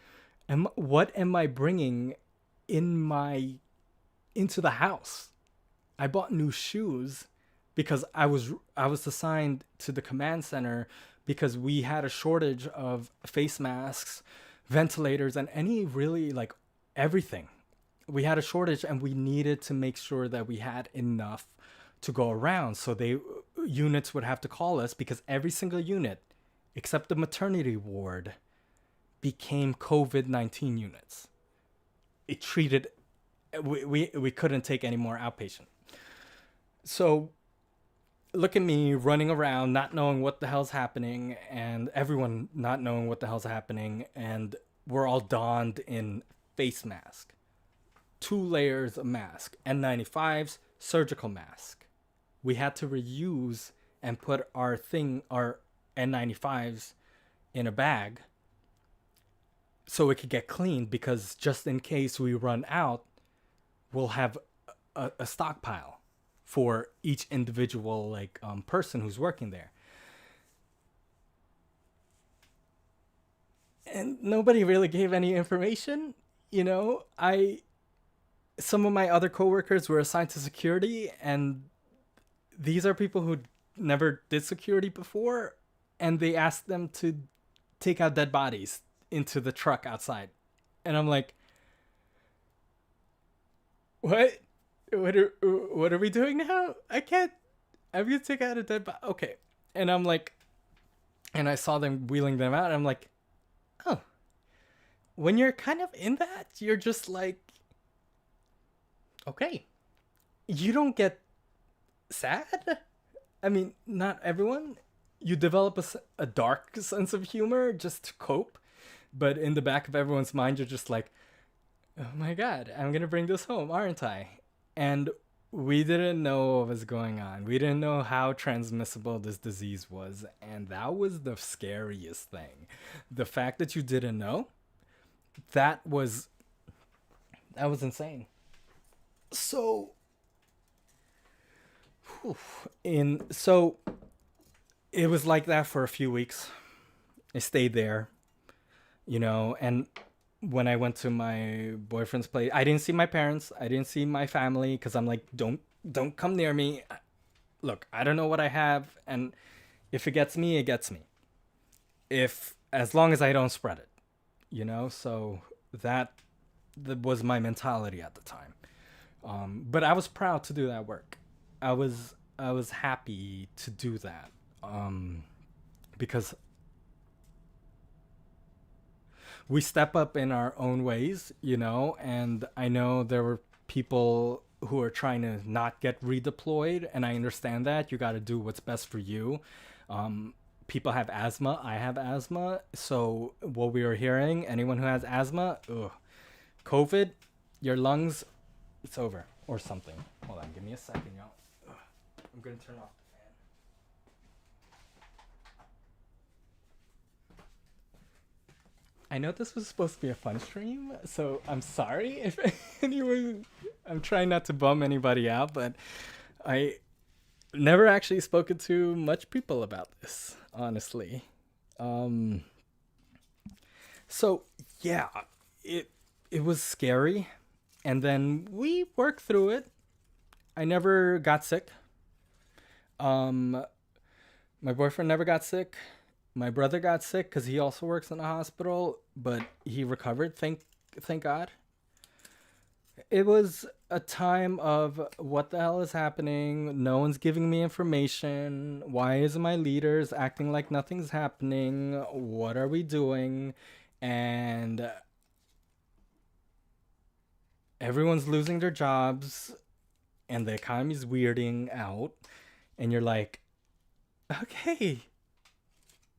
what am I bringing into the house? I bought new shoes because I was assigned to the command center because we had a shortage of face masks, ventilators, and any really like everything. We had a shortage and we needed to make sure that we had enough to go around. So units would have to call us because every single unit, except the maternity ward, became COVID-19 units. It treated, we couldn't take any more outpatient. So look at me running around, not knowing what the hell's happening, and everyone not knowing what the hell's happening, and we're all donned in face mask. 2 layers of mask, N95s, surgical mask. We had to reuse and put our N95s in a bag so it could get cleaned because just in case we run out, we'll have a stockpile for each individual person who's working there. And nobody really gave any information, you know. Some of my other coworkers were assigned to security, and these are people who never did security before, and they asked them to take out dead bodies into the truck outside. And I'm like, what are we doing now? I'm gonna take out a dead body. Okay. And I'm like, and I saw them wheeling them out, and I'm like, oh, when you're kind of in that, you're just like, okay, you don't get sad. I mean, not everyone. You develop a dark sense of humor just to cope, but in the back of everyone's mind, you're just like, oh my god, I'm gonna bring this home, aren't I? And we didn't know what was going on. We didn't know how transmissible this disease was, and that was the scariest thing. The fact that you didn't know, that was insane. So it was like that for a few weeks. I stayed there, you know, and when I went to my boyfriend's place, I didn't see my parents. I didn't see my family because I'm like, don't come near me. Look, I don't know what I have, and if it gets me, it gets me. As long as I don't spread it, you know. So that was my mentality at the time. But I was proud to do that work. I was happy to do that because we step up in our own ways, you know, and I know there were people who are trying to not get redeployed, and I understand that. You got to do what's best for you. People have asthma. I have asthma. So what we were hearing, anyone who has asthma, COVID, your lungs, it's over or something. Hold on, give me a second, y'all. I'm going to turn off the fan. I know this was supposed to be a fun stream, so I'm sorry if anyone. I'm trying not to bum anybody out, but I never actually spoken to much people about this, honestly. Um, so yeah, it it was scary, and then we worked through it. I never got sick. Um, my boyfriend never got sick. My brother got sick because he also works in a hospital, but he recovered. Thank God. It was a time of what the hell is happening? No one's giving me information. Why is my leaders acting like nothing's happening? What are we doing? And everyone's losing their jobs and the economy's weirding out. And you're like, okay,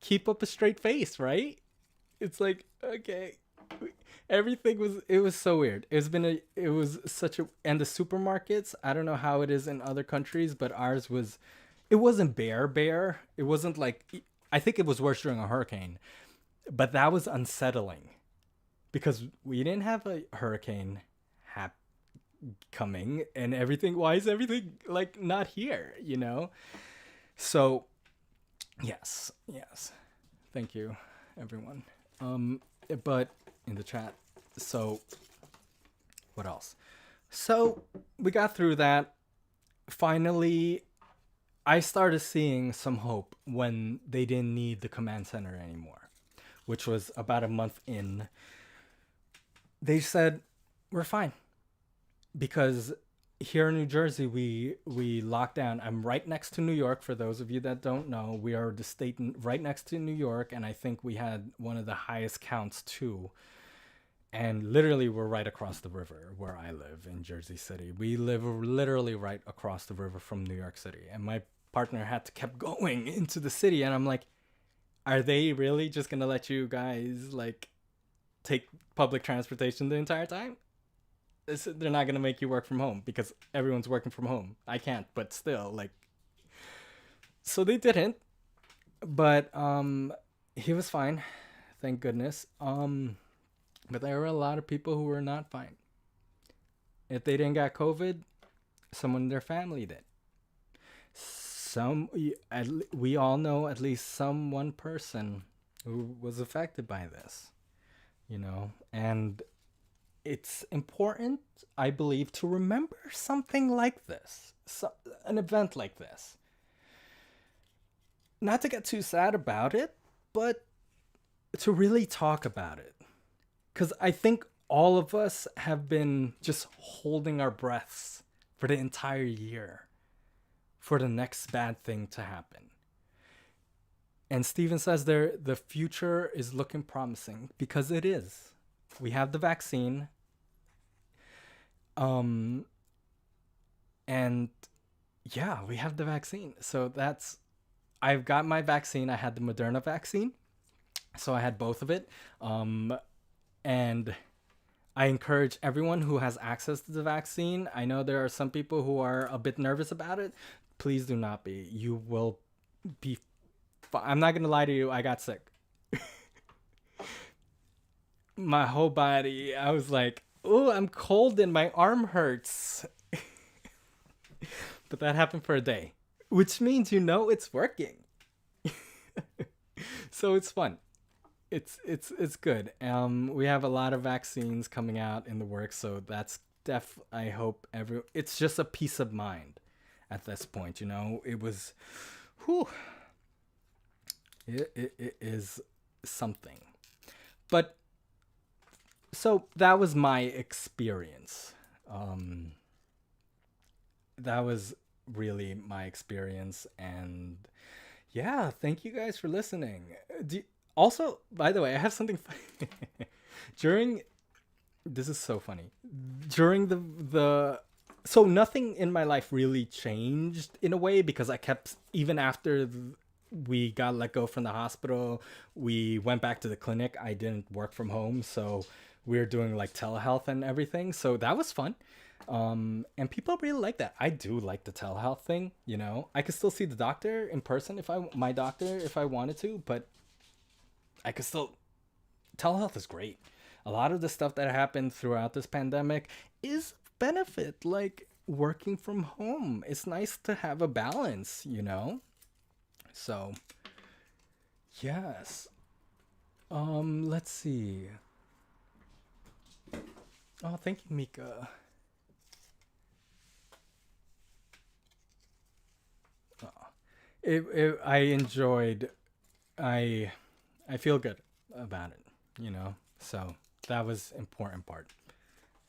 keep up a straight face, right? It's like, okay, everything was, it was so weird. It was such a, and the supermarkets, I don't know how it is in other countries, but ours was, it wasn't bare. It wasn't like, I think it was worse during a hurricane, but that was unsettling because we didn't have a hurricane hap- coming and everything. Why is everything like not here, you know? So yes, thank you everyone. But in the chat. So what else? So we got through that. Finally, I started seeing some hope when they didn't need the command center anymore, which was about a month in. They said, we're fine. Because here in New Jersey, we locked down. I'm right next to New York. For those of you that don't know, we are the state right next to New York, and I think we had one of the highest counts too. And literally, we're right across the river where I live in Jersey City. We live literally right across the river from New York City, and my partner had to kept going into the city, and I'm like, are they really just gonna let you guys like take public transportation the entire time? They're not gonna make you work from home because everyone's working from home. I can't, but still, like, so they didn't. But he was fine, thank goodness. But there were a lot of people who were not fine. If they didn't get COVID, someone in their family did. Some we all know at least some one person who was affected by this, you know, and it's important, I believe, to remember something like this, an event like this. Not to get too sad about it, but to really talk about it. Because I think all of us have been just holding our breaths for the entire year for the next bad thing to happen. And Steven says there the future is looking promising because it is. We have the vaccine. And yeah, we have the vaccine. So that's, I've got my vaccine. I had the Moderna vaccine. So I had both of it. And I encourage everyone who has access to the vaccine. I know there are some people who are a bit nervous about it. Please do not be. You will be. I'm not going to lie to you. I got sick. My whole body, I was like, oh, I'm cold and my arm hurts. But that happened for a day, which means, you know, it's working. So it's fun. It's good. We have a lot of vaccines coming out in the works, so that's I hope it's just a peace of mind at this point, you know. It was whew, it is something. But so that was my experience. That was really my experience, and yeah, thank you guys for listening. Also, by the way, I have something during, this is so funny. During the so nothing in my life really changed in a way because I kept, even after we got let go from the hospital, we went back to the clinic. I didn't work from home, so we were doing like telehealth and everything. So that was fun. And people really like that. I do like the telehealth thing, you know. I could still see the doctor in person if I wanted to, but I could still telehealth is great. A lot of the stuff that happened throughout this pandemic is benefit, like working from home. It's nice to have a balance, you know? So, yes. Let's see. Oh, thank you, Mika. I enjoyed. I I feel good about it, you know. So that was important part.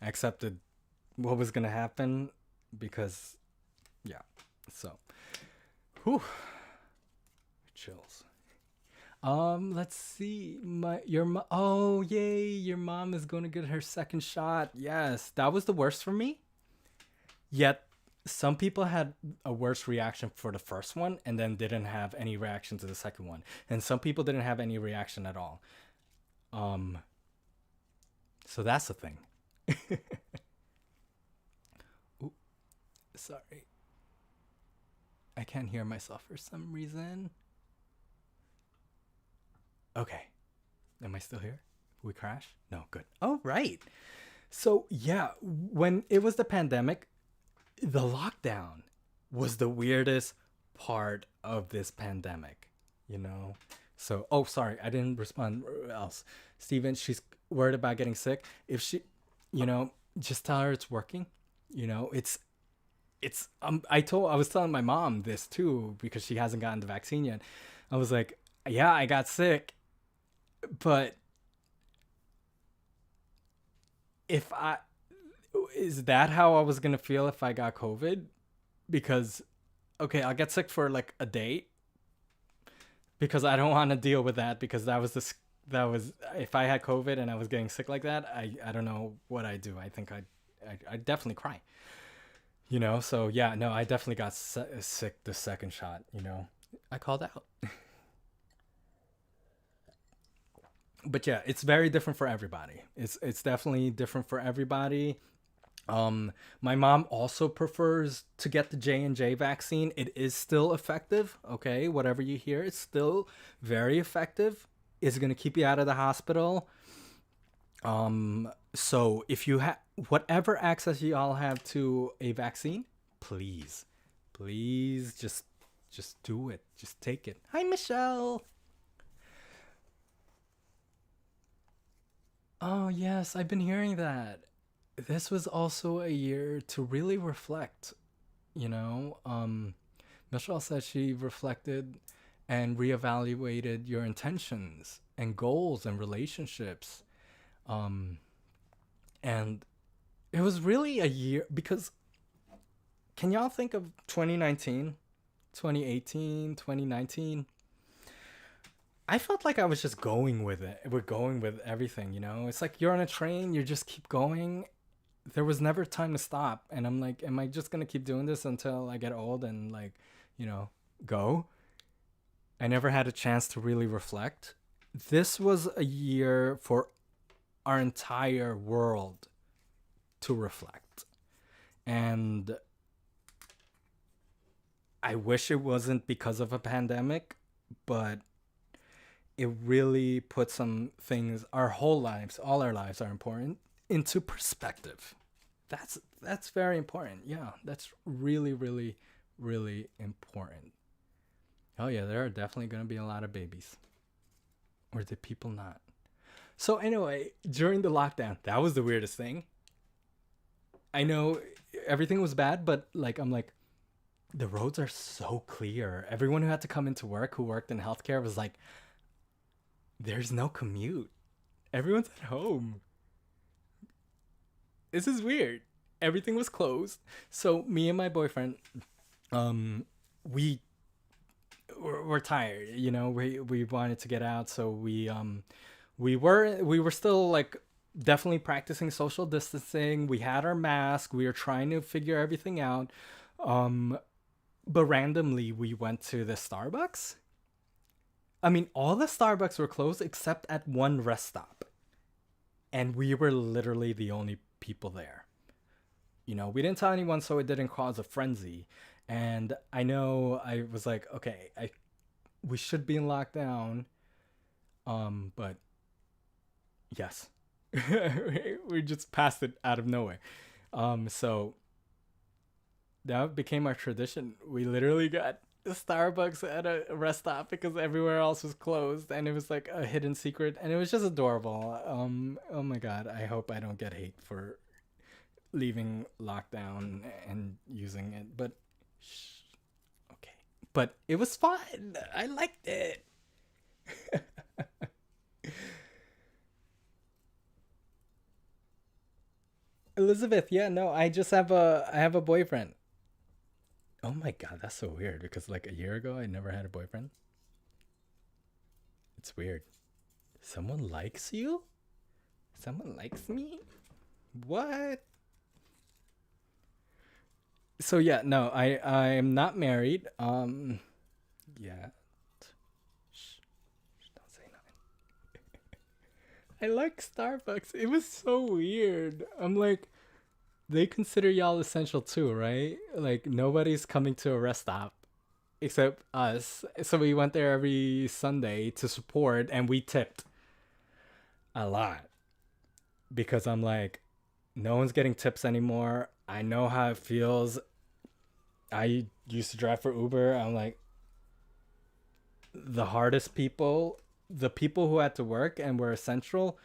I accepted what was gonna happen because, yeah. So, whew, chills. Let's see. Oh, yay! Your mom is gonna get her second shot. Yes, that was the worst for me. Yet some people had a worse reaction for the first one and then didn't have any reaction to the second one, and some people didn't have any reaction at all. Um, so that's the thing. Ooh, sorry, I can't hear myself for some reason. Okay, am I still here? We crash? No, good. Oh, right. So yeah, when it was the pandemic, the lockdown was the weirdest part of this pandemic, you know? So, oh, sorry, I didn't respond else. Steven, she's worried about getting sick. If she, you know, just tell her it's working. You know, I was telling my mom this too because she hasn't gotten the vaccine yet. I was like, yeah, I got sick, but if I is that how I was going to feel if I got COVID? Because okay, I'll get sick for like a day because I don't want to deal with that because that was if I had COVID and I was getting sick like that, I don't know what I do. I think I'd definitely cry. You know, so yeah, no, I definitely got sick the second shot, you know. I called out. But yeah, it's very different for everybody. It's definitely different for everybody. My mom also prefers to get the J&J vaccine. It is still effective, okay? Whatever you hear, it's still very effective. It's going to keep you out of the hospital. So if you have whatever access you all have to a vaccine, please, please just do it. Just take it. Hi, Michelle. Oh, yes, I've been hearing that. This was also a year to really reflect, you know. Michelle said she reflected and reevaluated your intentions and goals and relationships. Um, and it was really a year because can y'all think of 2019, 2018, 2019? I felt like I was just going with it. We're going with everything, you know? It's like you're on a train, you just keep going. There was never time to stop. And I'm like, am I just going to keep doing this until I get old and, like, you know, go? I never had a chance to really reflect. This was a year for our entire world to reflect. And I wish it wasn't because of a pandemic, but it really put some things, our whole lives, all our lives are important, into perspective. That's very important. Yeah, that's really, really, really important. Oh yeah, there are definitely gonna be a lot of babies. Or did people not? So anyway, during the lockdown, that was the weirdest thing. I know everything was bad, but like I'm like, the roads are so clear. Everyone who had to come into work who worked in healthcare was like, there's no commute. Everyone's at home. This is weird. Everything was closed. So me and my boyfriend, um, we were tired. You know, we wanted to get out, so we were still like definitely practicing social distancing. We had our mask. We were trying to figure everything out. Um, but randomly we went to the Starbucks. I mean, all the Starbucks were closed except at one rest stop, and we were literally the only people there. You know, we didn't tell anyone so it didn't cause a frenzy. And I know I was like, okay, I we should be in lockdown, but Yes. We just passed it out of nowhere. So that became our tradition. We literally got Starbucks at a rest stop because everywhere else was closed, and it was like a hidden secret, and it was just adorable. Oh my god, I hope I don't get hate for leaving lockdown and using it, but shh, okay. But it was fun. I liked it. Elizabeth, yeah, no, I have a boyfriend. Oh my god, that's so weird because like a year ago I never had a boyfriend. It's weird. Someone likes you? Someone likes me? What? So yeah, no, I am not married. Yeah. Shh, don't say nothing. I like Starbucks. It was so weird. I'm like, they consider y'all essential too, right? Like nobody's coming to a rest stop except us. So we went there every Sunday to support, and we tipped a lot because I'm like, no one's getting tips anymore. I know how it feels. I used to drive for Uber. I'm like, the hardest people, the people who had to work and were essential,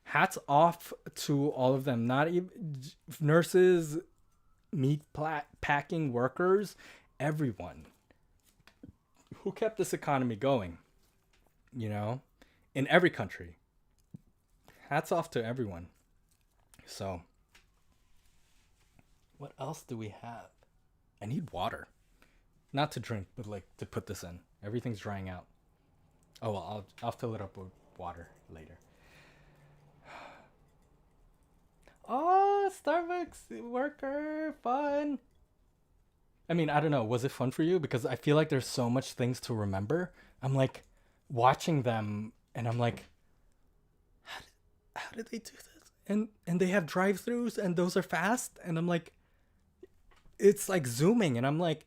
hats off to all of them. Not even nurses, packing workers, everyone who kept this economy going, you know, in every country. Hats off to everyone. So, what else do we have? I need water. Not to drink, but like to put this in. Everything's drying out. Oh well, I'll fill it up with water later. Oh, Starbucks worker, fun. I mean, I don't know. Was it fun for you? Because I feel like there's so much things to remember. I'm like watching them, and I'm like, how did they do this? And they have drive-throughs, and those are fast. And I'm like, it's like zooming, and I'm like,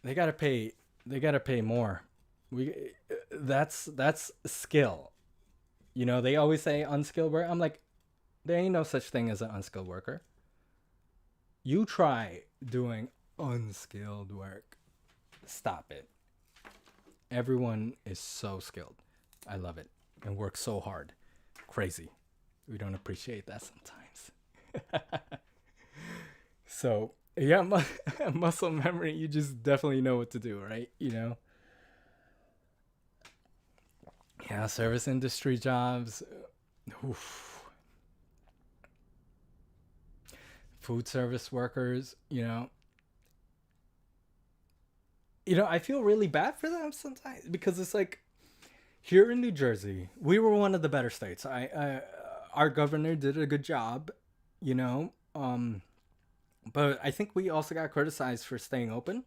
they gotta pay. They gotta pay more. We that's skill. You know, they always say unskilled work. I'm like, there ain't no such thing as an unskilled worker. You try doing unskilled work. Stop it. Everyone is so skilled. I love it and work so hard. Crazy. We don't appreciate that sometimes. So, yeah, muscle memory, you just definitely know what to do, right? You know? Yeah, service industry jobs. Oof. Food service workers, you know. I feel really bad for them sometimes because it's like here in New Jersey, we were one of the better states. Our governor did a good job, you know. But I think we also got criticized for staying open,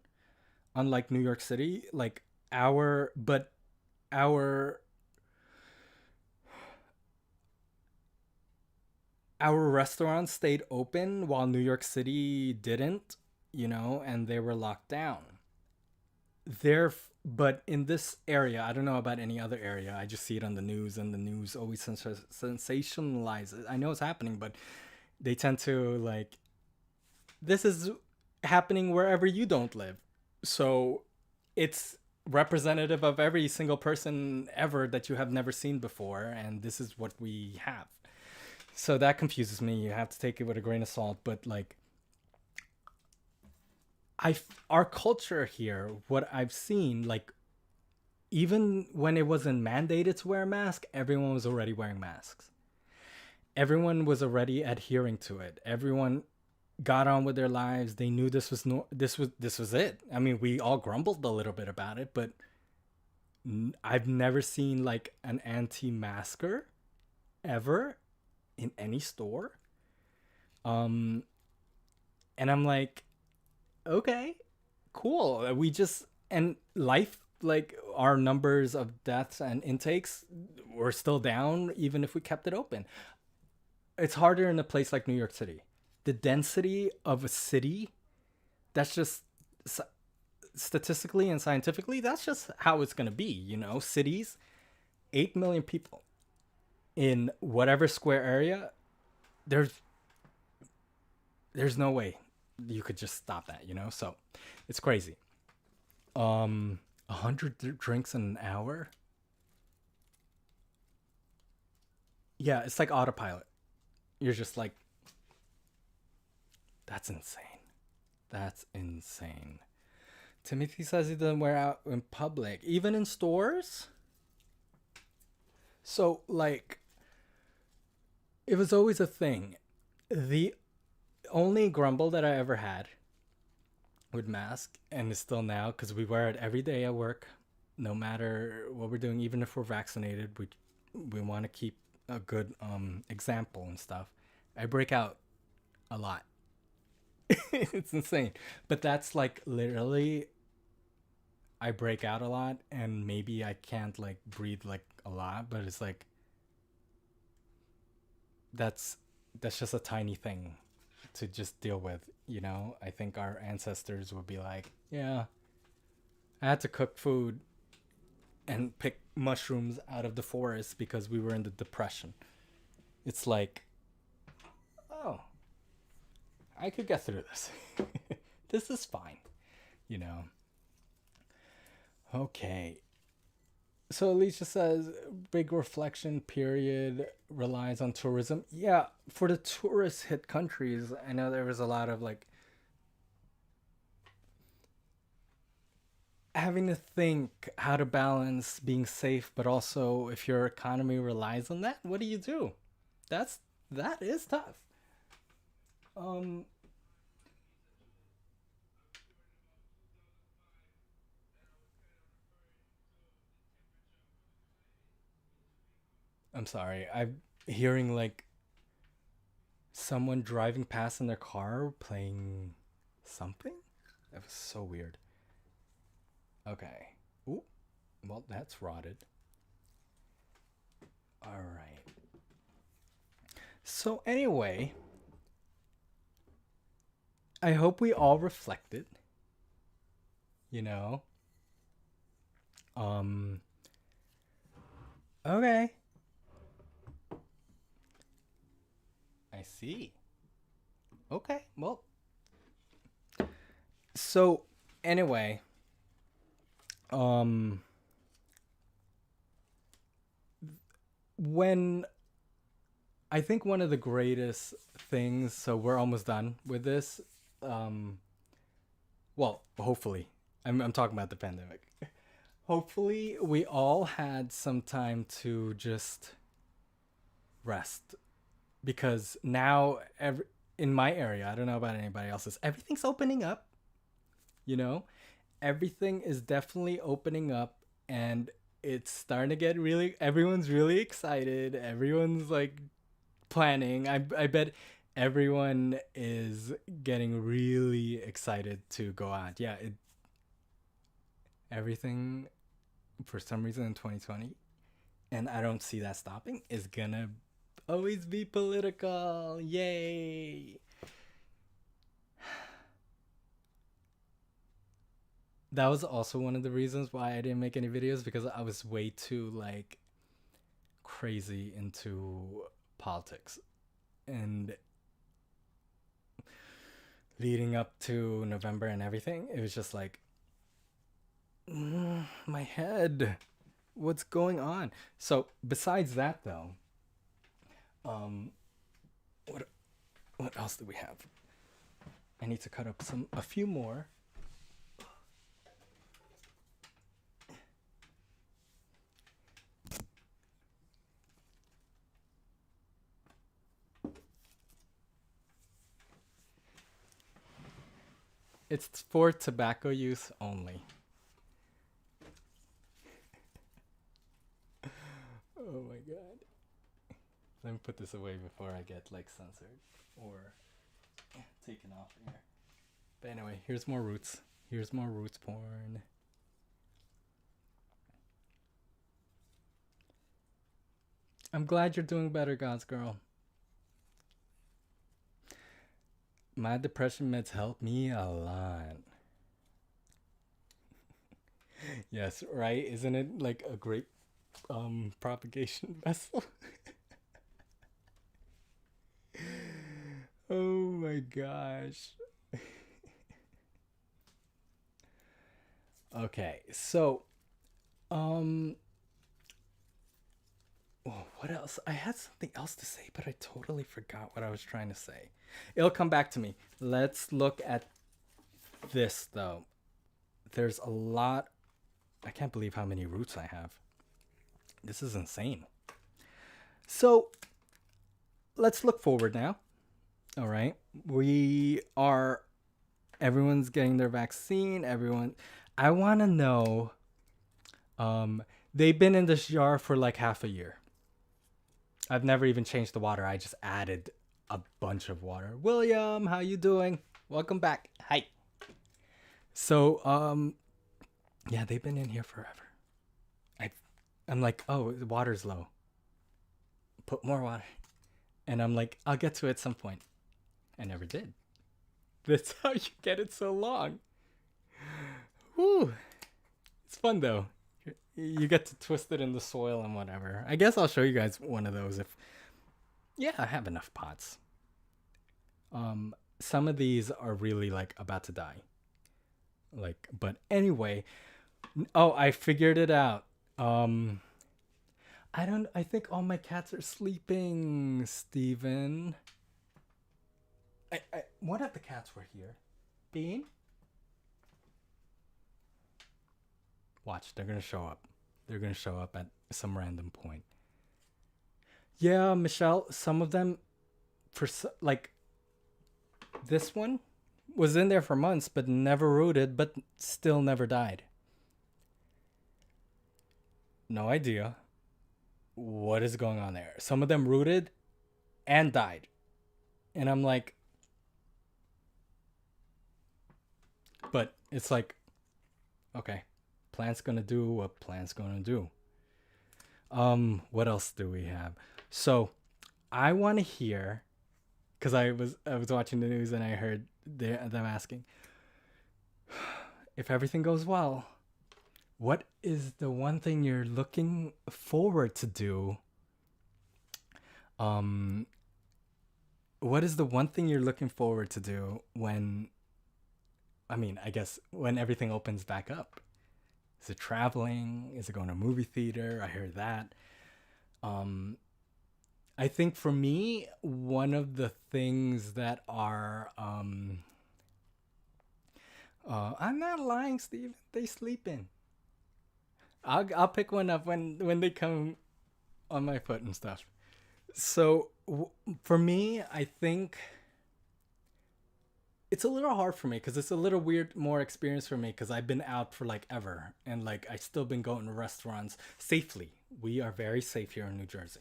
unlike New York City. Like our our restaurants stayed open while New York City didn't, and they were locked down. But in this area, I don't know about any other area. I just see it on the news, and the news always sensationalizes. I know it's happening, but they tend to like this is happening wherever you don't live. So it's representative of every single person ever that you have never seen before, and this is what we have. So that confuses me. You have to take it with a grain of salt, but like our culture here, what I've seen, like even when it wasn't mandated to wear a mask, everyone was already wearing masks. Everyone was already adhering to it. Everyone got on with their lives. They knew this was it. I mean, we all grumbled a little bit about it, but I've never seen like an anti-masker ever in any store. Um and I'm like, okay, cool. We just and life like our numbers of deaths and intakes were still down even if we kept it open. It's harder in a place like New York City. The density of a city, that's just statistically and scientifically, that's just how it's going to be, cities, 8 million people. in whatever square area, there's there's no way you could just stop that, you know? So it's crazy. 100 drinks in an hour? Yeah, it's like autopilot. You're just like, that's insane. That's insane. Timothy says he doesn't wear out in public, even in stores. So, like, it was always a thing. The only grumble that I ever had with mask, and it's still now, because we wear it every day at work, no matter what we're doing, even if we're vaccinated, we want to keep a good example and stuff. I break out a lot. It's insane, but that's like literally I break out a lot, and maybe I can't like breathe like a lot, but it's like that's that's just a tiny thing to just deal with, you know? I think our ancestors would be like, yeah, I had to cook food and pick mushrooms out of the forest because we were in the depression. It's like, oh, I could get through this. This is fine, you know. Okay. So Alicia says big reflection period relies on tourism. Yeah, for the tourist hit countries, I know there was a lot of like having to think how to balance being safe, but also if your economy relies on that, what do you do? That's that is tough. Um, I'm sorry. I'm hearing like someone driving past in their car playing something. That was so weird. Okay. Ooh, well, that's rotted. All right. So anyway, I hope we all reflected. You know. Um. Okay. I see. Okay. Well. So anyway, um, when I think one of the greatest things. So we're almost done with this. Um. Well, hopefully. I'm talking about the pandemic. Hopefully, we all had some time to just rest because now in my area, I don't know about anybody else's, everything's opening up, you know? Everything is definitely opening up, and it's starting to get really everyone's really excited. Everyone's like planning. I bet everyone is getting really excited to go out. Yeah, everything for some reason in 2020, and I don't see that stopping, is gonna always be political. Yay! That was also one of the reasons why I didn't make any videos, because I was way too like crazy into politics, and leading up to November and everything, it was just like my head. What's going on? So besides that, though, um, what what else do we have? I need to cut up a few more. It's for tobacco use only. Oh my god. Let me put this away before I get like censored or taken off here. But anyway, here's more roots. Here's more roots porn. I'm glad you're doing better, God's girl. My depression meds help me a lot. Yes, right? Isn't it like a great propagation vessel? gosh. Okay, so um what else? I had something else to say, but I totally forgot what I was trying to say. It'll come back to me. Let's look at this though. There's a lot. I can't believe how many roots I have. This is insane. So let's look forward now. All right. We are, everyone's getting their vaccine. Everyone, I want to know, they've been in this jar for like half a year. I've never even changed the water. I just added a bunch of water. William, how you doing? Welcome back. Hi. So, yeah, they've been in here forever. I'm like, oh, the water's low. Put more water. And I'm like, I'll get to it at some point. I never did. That's how you get it so long. Whew. It's fun though. You get to twist it in the soil and whatever. I guess I'll show you guys one of those if... Yeah, I have enough pots. Some of these are really like about to die. Like, but anyway... Oh, I figured it out. I think all my cats are sleeping, Steven. One of the cats were here. Bean? Watch, they're gonna show up. They're gonna show up at some random point. Yeah, Michelle, some of them, like, this one was in there for months, but never rooted, but still never died. No idea what is going on there. Some of them rooted and died. And I'm like, but it's like, okay, plant's gonna do what plant's gonna do. What else do we have? So I want to hear, because I was watching the news and I heard them asking, if everything goes well, what is the one thing you're looking forward to do? What is the one thing you're looking forward to do when, I mean, I guess when everything opens back up? Is it traveling? Is it going to a movie theater? I heard that. I think for me, one of the things that are, I'm not lying, Steve. They sleeping. I'll pick one up when they come on my foot and stuff. So for me, I think it's a little hard for me because it's a little weird, more experience for me because I've been out for like ever and like I still been going to restaurants safely. We are very safe here in New Jersey.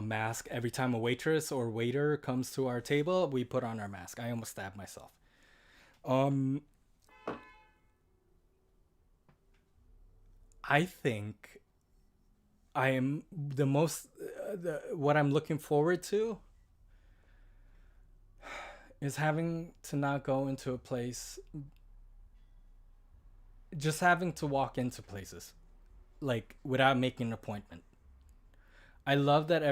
Mask every time a waitress or waiter comes to our table, we put on our mask. I almost stabbed myself. I think I am the most what I'm looking forward to is having to not go into a place, just having to walk into places like without making an appointment. I love that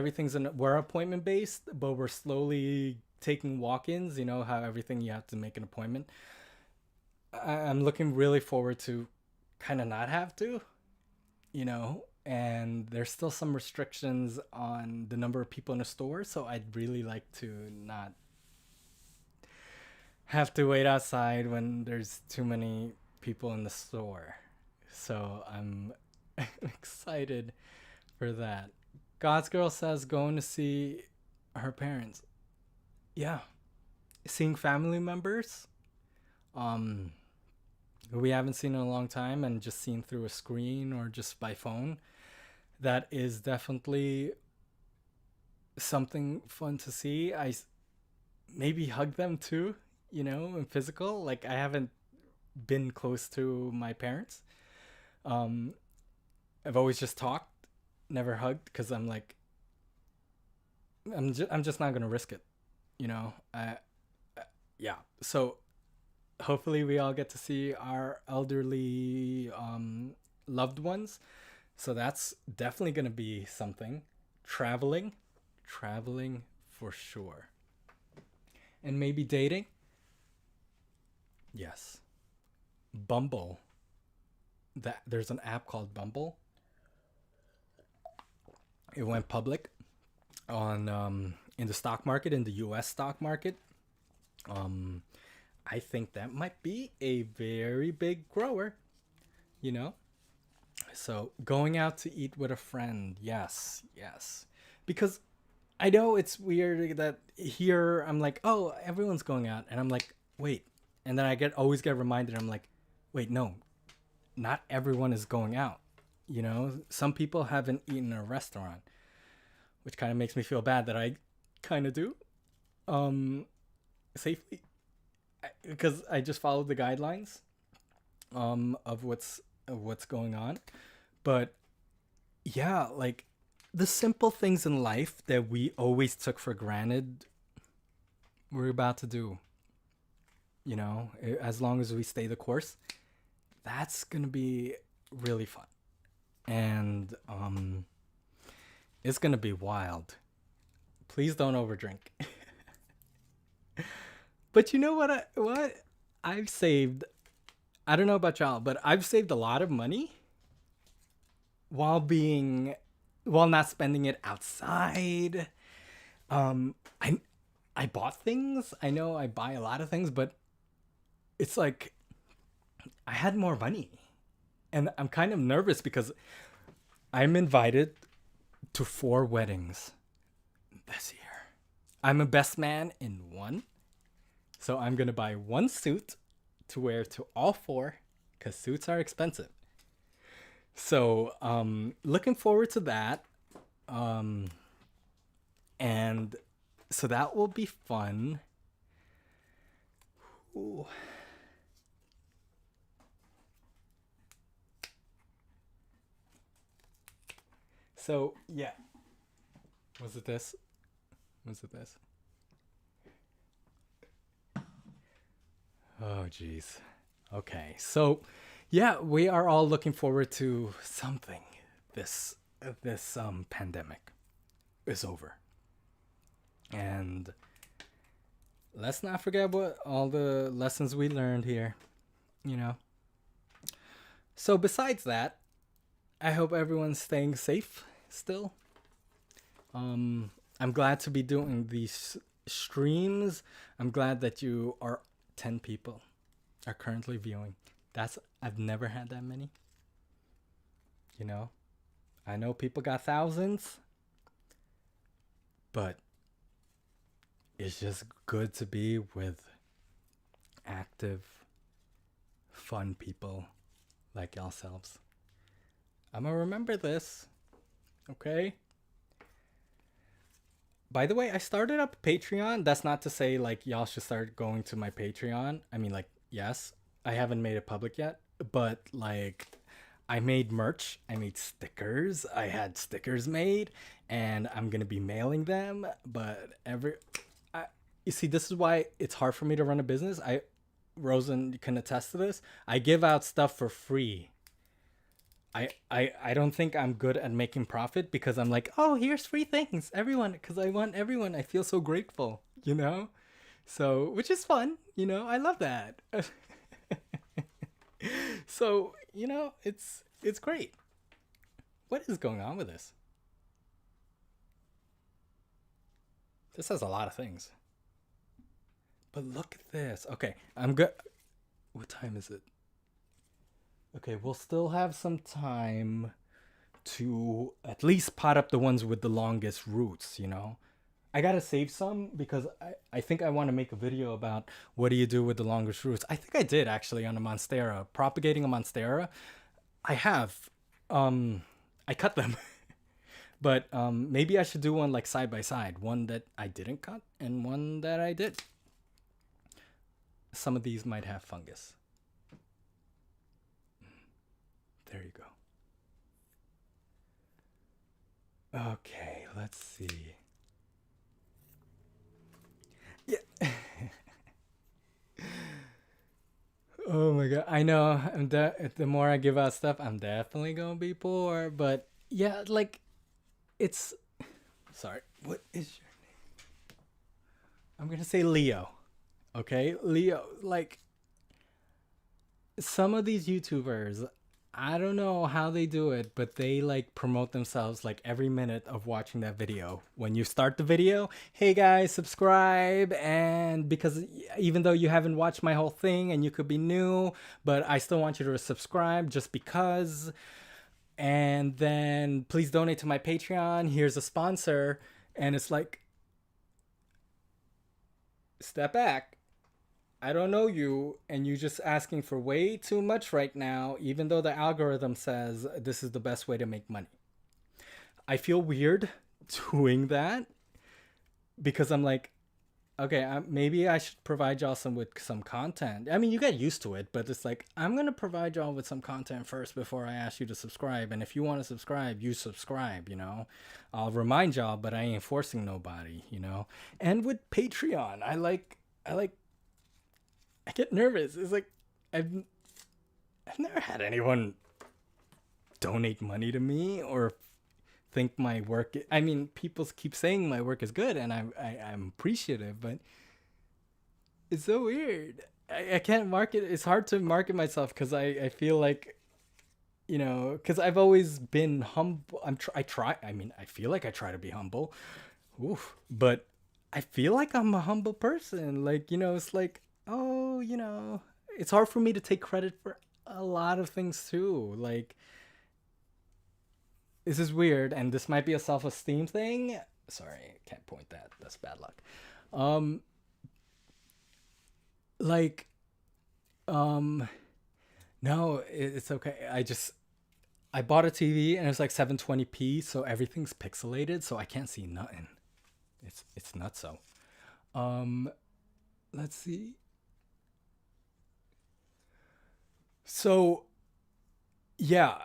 we're appointment based, but we're slowly taking walk-ins, you know how everything you have to make an appointment. I'm looking really forward to kind of not have to, you know, and there's still some restrictions on the number of people in a store, so I'd really like to not have to wait outside when there's too many people in the store. So I'm excited for that. God's Girl says going to see her parents. Yeah. Seeing family members who we haven't seen in a long time and just seen through a screen or just by phone. That is definitely something fun to see. I maybe hug them too, you know, in physical. Like I haven't been close to my parents. I've always just talked, never hugged, because I'm like, I'm just not gonna risk it, you know. Yeah. So hopefully we all get to see our elderly loved ones. So that's definitely gonna be something. Traveling for sure. and maybe dating. Yes. Bumble. That there's an app called Bumble. It went public on in the stock market, in the US stock market. Um I think that might be a very big grower, you know? So, going out to eat with a friend. Yes, yes. Because I know it's weird that here I'm like, "Oh, everyone's going out." And I'm like, "Wait." And then I get always get reminded, I'm like, "Wait, no. Not everyone is going out." You know, some people haven't eaten in a restaurant, which kind of makes me feel bad that I kind of do. Um Safely, because I just followed the guidelines of what's going on. But yeah, like the simple things in life that we always took for granted, we're about to do. You know, as long as we stay the course, that's gonna be really fun, and it's gonna be wild. Please don't overdrink. But you know what? What I've saved. I don't know about y'all, but I've saved a lot of money while being while not spending it outside. I bought things. I know I buy a lot of things, but it's like I had more money. And I'm kind of nervous because I'm invited to 4 weddings this year. I'm a best man in one. So I'm going to buy one suit to wear to all 4 cuz suits are expensive. So, looking forward to that. Um and so that will be fun. Ooh. So, yeah. Was it this? Was it this? Oh, jeez. Okay. So, yeah, we are all looking forward to something. This pandemic is over. And let's not forget what all the lessons we learned here, you know. So besides that, I hope everyone's staying safe still. I'm glad to be doing these streams. I'm glad that you are 10 people are currently viewing. That's I've never had that many. You know, I know people got thousands, but it's just good to be with active, fun people like yourselves. I'm gonna remember this, okay? By the way, I started up Patreon. That's not to say like y'all should start going to my Patreon. I mean, like, yes, I haven't made it public yet, but like, I made merch. I made stickers. I had stickers made, and I'm gonna be mailing them. But you see, this is why it's hard for me to run a business. Rosen can attest to this. I give out stuff for free. I don't think I'm good at making profit because I'm like, oh, here's free things, everyone, because I want everyone. I feel so grateful, you know? So, which is fun, you know? I love that. So, you know, it's great. What is going on with this? This has a lot of things. But look at this. Okay, I'm good. What time is it? Okay, we'll still have some time to at least pot up the ones with the longest roots, you know? I gotta save some because I think I want to make a video about what do you do with the longest roots. I think I did actually on a Monstera. Propagating a Monstera. I have. I cut them. But maybe I should do one like side by side. One that I didn't cut and one that I did. Some of these might have fungus. There you go. Okay, let's see. Yeah. Oh my god. I know. The more I give out stuff, I'm definitely gonna be poor. But yeah, like it's. Sorry. What is I'm gonna say Leo. Okay, Leo. Like some of these YouTubers, I don't know how they do it, but they like promote themselves like every minute of watching that video. When you start the video, hey guys, subscribe. And because even though you haven't watched my whole thing and you could be new, but I still want you to subscribe just because. And then please donate to my Patreon. Here's a sponsor. And it's like, step back. I don't know you, and you just asking for way too much right now, even though the algorithm says this is the best way to make money. I feel weird doing that because I'm like, okay, maybe I should provide y'all with some content. I mean, you get used to it, but it's like, I'm going to provide y'all with some content first before I ask you to subscribe. And if you want to subscribe, you subscribe, you know. I'll remind y'all, but I ain't forcing nobody, you know. And with Patreon, I get nervous. It's like I've never had anyone donate money to me or think my work. I mean, people keep saying my work is good, and I'm appreciative, but it's so weird. I can't market. It's hard to market myself because I feel like, you know, because I've always been humble. I try. I mean, I feel like I try to be humble. Oof, but I feel like I'm a humble person. Like, you know, it's like, oh, you know, it's hard for me to take credit for a lot of things too. Like, this is weird, and this might be a self-esteem thing. Sorry, I can't point that. That's bad luck. Um, like, um, no, it's okay. I bought a TV and it's like 720p, so everything's pixelated, so I can't see nothing. It's nuts. So, um, let's see. So, yeah,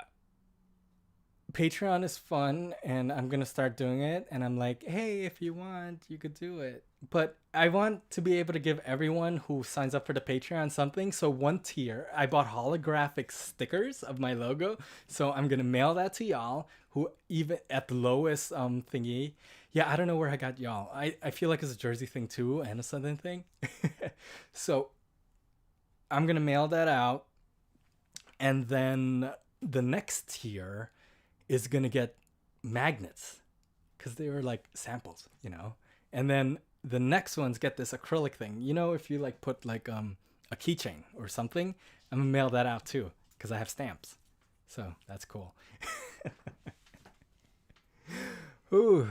Patreon is fun and I'm going to start doing it. And I'm like, hey, if you want, you could do it. But I want to be able to give everyone who signs up for the Patreon something. So, one tier, I bought holographic stickers of my logo. So, I'm going to mail that to y'all who, even at the lowest thingy. Yeah, I don't know where I got y'all. I feel like it's a Jersey thing too and a Southern thing. So, I'm going to mail that out. And then the next tier is going to get magnets because they were like samples, you know. And then the next ones get this acrylic thing. You know, if you like put like a keychain or something, I'm going to mail that out too because I have stamps. So that's cool. Ooh.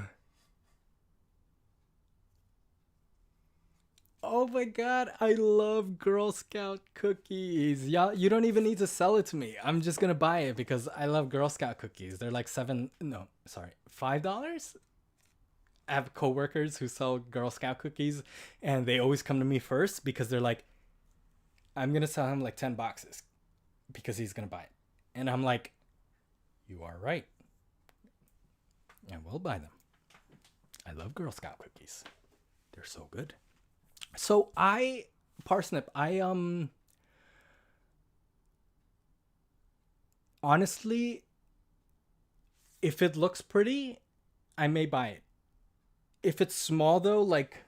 Oh my god, I love Girl Scout cookies. Y'all, you don't even need to sell it to me. I'm just gonna buy it because I love Girl Scout cookies. They're like $5. I have coworkers who sell Girl Scout cookies, and they always come to me first because they're like, I'm gonna sell him like 10 boxes because he's gonna buy it. And I'm like, you are right. I will buy them. I love Girl Scout cookies. They're so good. So Parsnip, honestly, if it looks pretty, I may buy it. If it's small though, like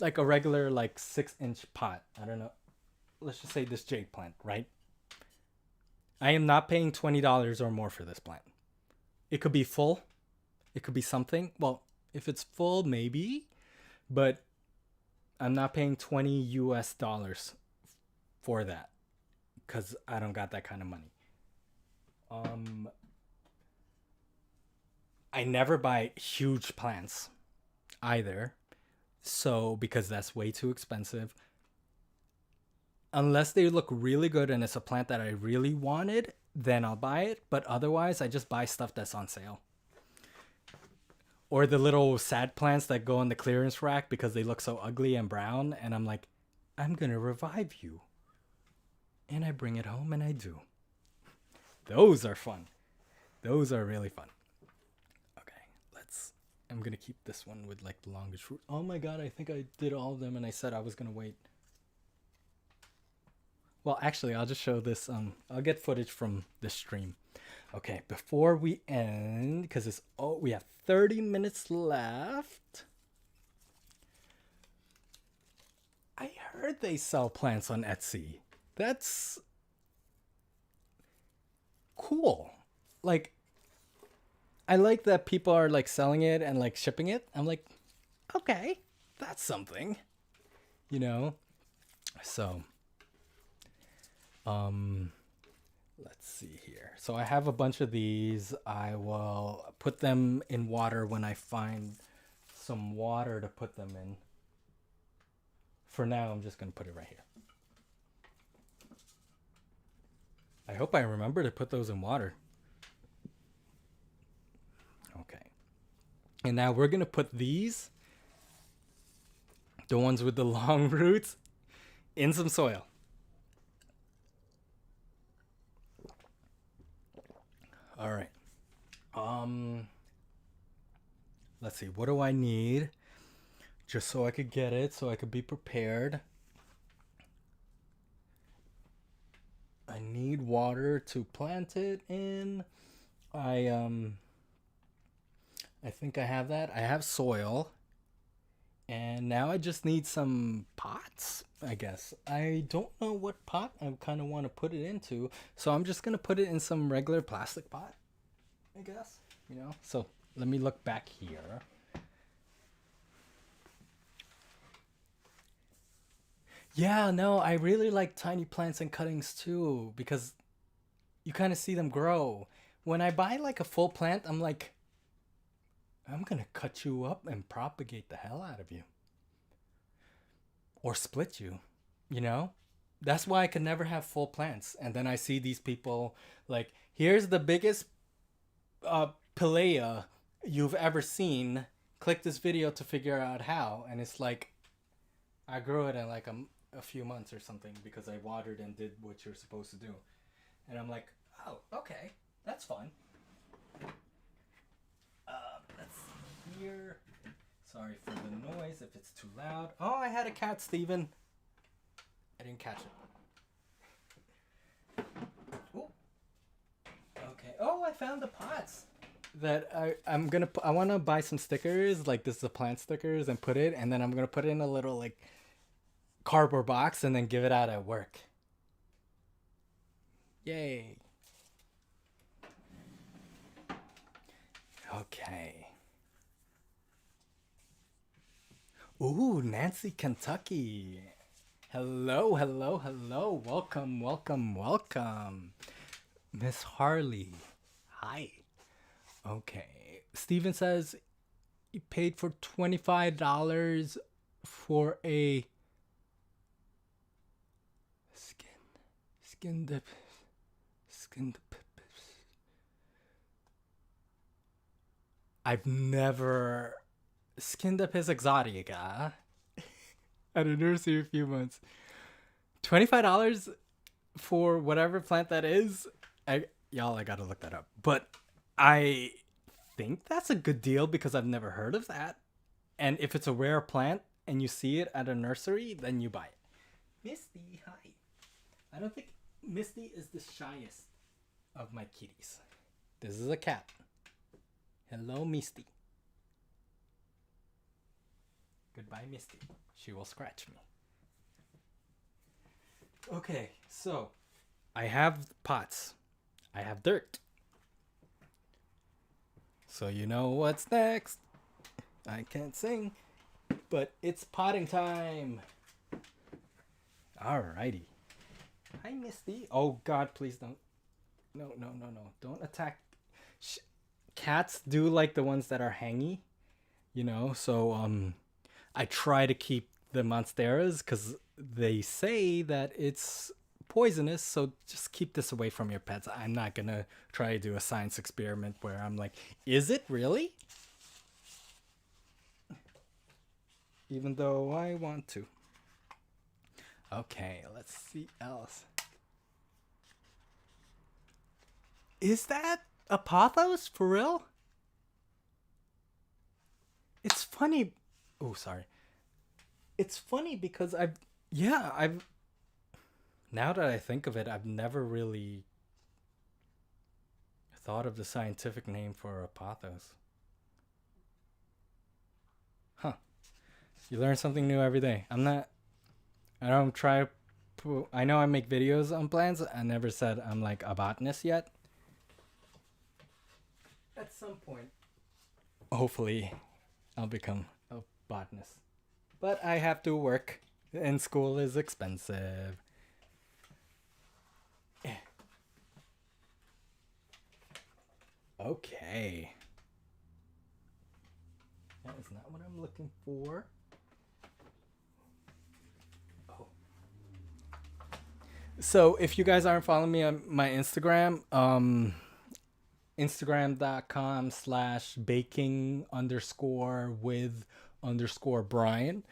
a regular like 6-inch pot, I don't know. Let's just say this jade plant, right? I am not paying $20 or more for this plant. It could be full. It could be something. Well, if it's full, maybe. But I'm not paying $20 for that because I don't got that kind of money. I never buy huge plants either. So, because that's way too expensive. Unless they look really good and it's a plant that I really wanted, then I'll buy it. But otherwise, I just buy stuff that's on sale. Or the little sad plants that go on the clearance rack because they look so ugly and brown. And I'm like, I'm going to revive you. And I bring it home and I do. Those are fun. Those are really fun. Okay, I'm going to keep this one with like the longest root. Oh my god, I think I did all of them and I said I was going to wait. Well, actually, I'll just show this. I'll get footage from the stream. Okay, before we end, because we have 30 minutes left. heard they sell plants on Etsy. That's cool. Like, I like that people are like selling it and like shipping it. I'm like, okay, that's something, you know? So, let's see here. So I have a bunch of these. I will put them in water when I find some water to put them in. For now, I'm just going to put it right here. I hope I remember to put those in water. Okay. And now we're going to put these, the ones with the long roots, in some soil. All right. Let's see. What do I need? Just so I could get it, so I could be prepared. I need water to plant it in. I think I have that. I have soil. And now I just need some pots, I guess. I don't know what pot I kind of want to put it into. So I'm just going to put it in some regular plastic pot, I guess. You know? So let me look back here. Yeah, no, I really like tiny plants and cuttings too because you kind of see them grow. When I buy like a full plant, I'm like, I'm gonna cut you up and propagate the hell out of you. Or split you, you know? That's why I could never have full plants. And then I see these people like, here's the biggest pilea you've ever seen. Click this video to figure out how. And it's like, I grew it in like a few months or something because I watered and did what you're supposed to do. And I'm like, oh, okay, that's fun. Let's see here. Sorry for the noise if it's too loud. Oh, I had a cat, Steven. I didn't catch it. Ooh. Okay. Oh, I found the pots that I want to buy some stickers, like this is the plant stickers, and put it, and then I'm gonna put it in a little like cardboard box and then give it out at work. Yay. Okay. Ooh, Nancy, Kentucky. Hello, hello, hello. Welcome, welcome, welcome. Miss Harley. Hi. Okay. Steven says he paid for $25 for a skin dip. I've never skinned up his exotica at a nursery a few months. $25 for whatever plant that is. I gotta look that up. But I think that's a good deal because I've never heard of that. And if it's a rare plant and you see it at a nursery, then you buy it. Misty, hi. I don't think Misty is the shyest of my kitties. This is a cat. Hello, Misty. Goodbye, Misty. She will scratch me. Okay, so I have pots. I have dirt. So you know what's next. I can't sing, but it's potting time. Alrighty. Hi, Misty. Oh, God, please don't. No. Don't attack. Cats do like the ones that are hangy, you know, so I try to keep the monsteras because they say that it's poisonous, so just keep this away from your pets. I'm not gonna try to do a science experiment where I'm like, is it really? Even though I want to. Okay, let's see else. Is that a pothos for real? It's funny. Oh, sorry. It's funny because I've now that I think of it, I've never really thought of the scientific name for a pothos. Huh. You learn something new every day. I'm not I don't try. I know I make videos on plants. I never said I'm like a botanist yet. At some point, hopefully, I'll become a botanist. But I have to work, and school is expensive. Okay. That is not what I'm looking for. Oh. So if you guys aren't following me on my Instagram, Instagram.com/baking underscore with underscore Brian.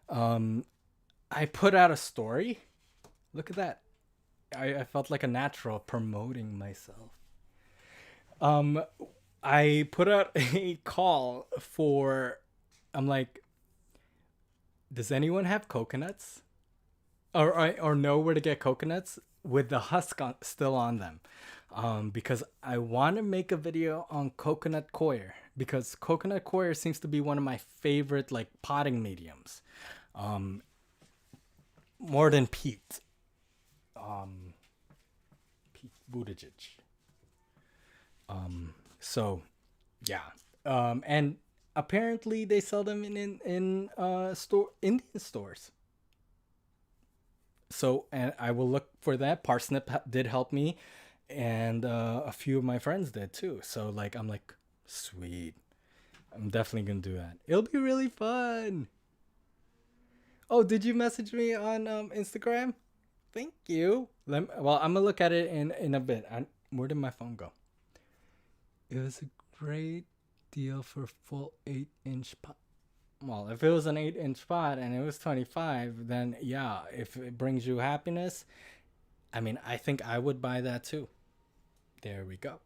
I put out a story. Look at that. I felt like a natural promoting myself. I put out a call for, I'm like, does anyone have coconuts? Or know where to get coconuts with the husk still on them? Because I want to make a video on coconut coir, because coconut coir seems to be one of my favorite like potting mediums, more than peat. Pete Buttigieg. So yeah. And apparently they sell them in store Indian stores. So, and I will look for that. Parsnip did help me, and a few of my friends did too. So like I'm like, sweet. I'm definitely gonna do that. It'll be really fun. Oh, did you message me on Instagram? Thank you. Well, I'm gonna look at it in a bit. Where did my phone go? It was a great deal for full 8-inch pot. Well, if it was an 8-inch pot and it was 25, then yeah, if it brings you happiness, I mean, I think I would buy that too. There we go.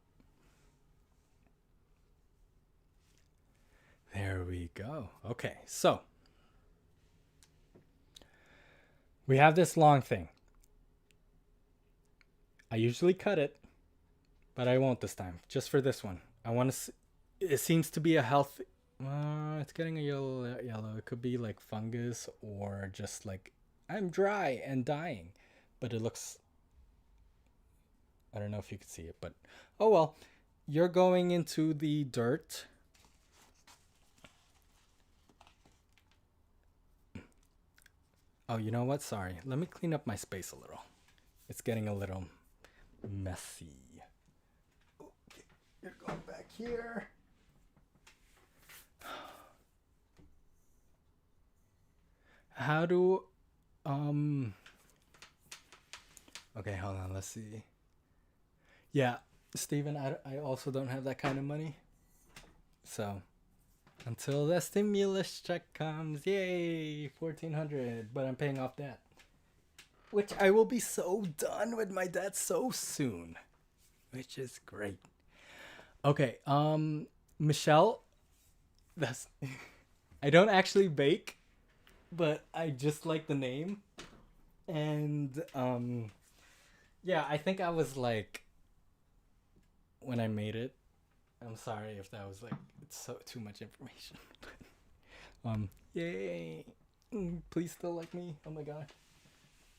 There we go. Okay, so we have this long thing. I usually cut it, but I won't this time. Just for this one. I want to. It seems to be a healthy. It's getting a yellow. It could be like fungus or just like I'm dry and dying, but it looks. I don't know if you can see it, but oh well. You're going into the dirt. Oh, you know what? Sorry. Let me clean up my space a little. It's getting a little messy. Okay, you're going back here. How do okay, hold on, let's see. Yeah, Steven, I also don't have that kind of money. So until the stimulus check comes, yay, 1,400, but I'm paying off debt. Which I will be so done with my debt so soon. Which is great. Okay, Michelle, that's I don't actually bake, but I just like the name. And yeah, I think I was like when I made it. I'm sorry if that was like it's so too much information. Yay. Please still like me. Oh my god.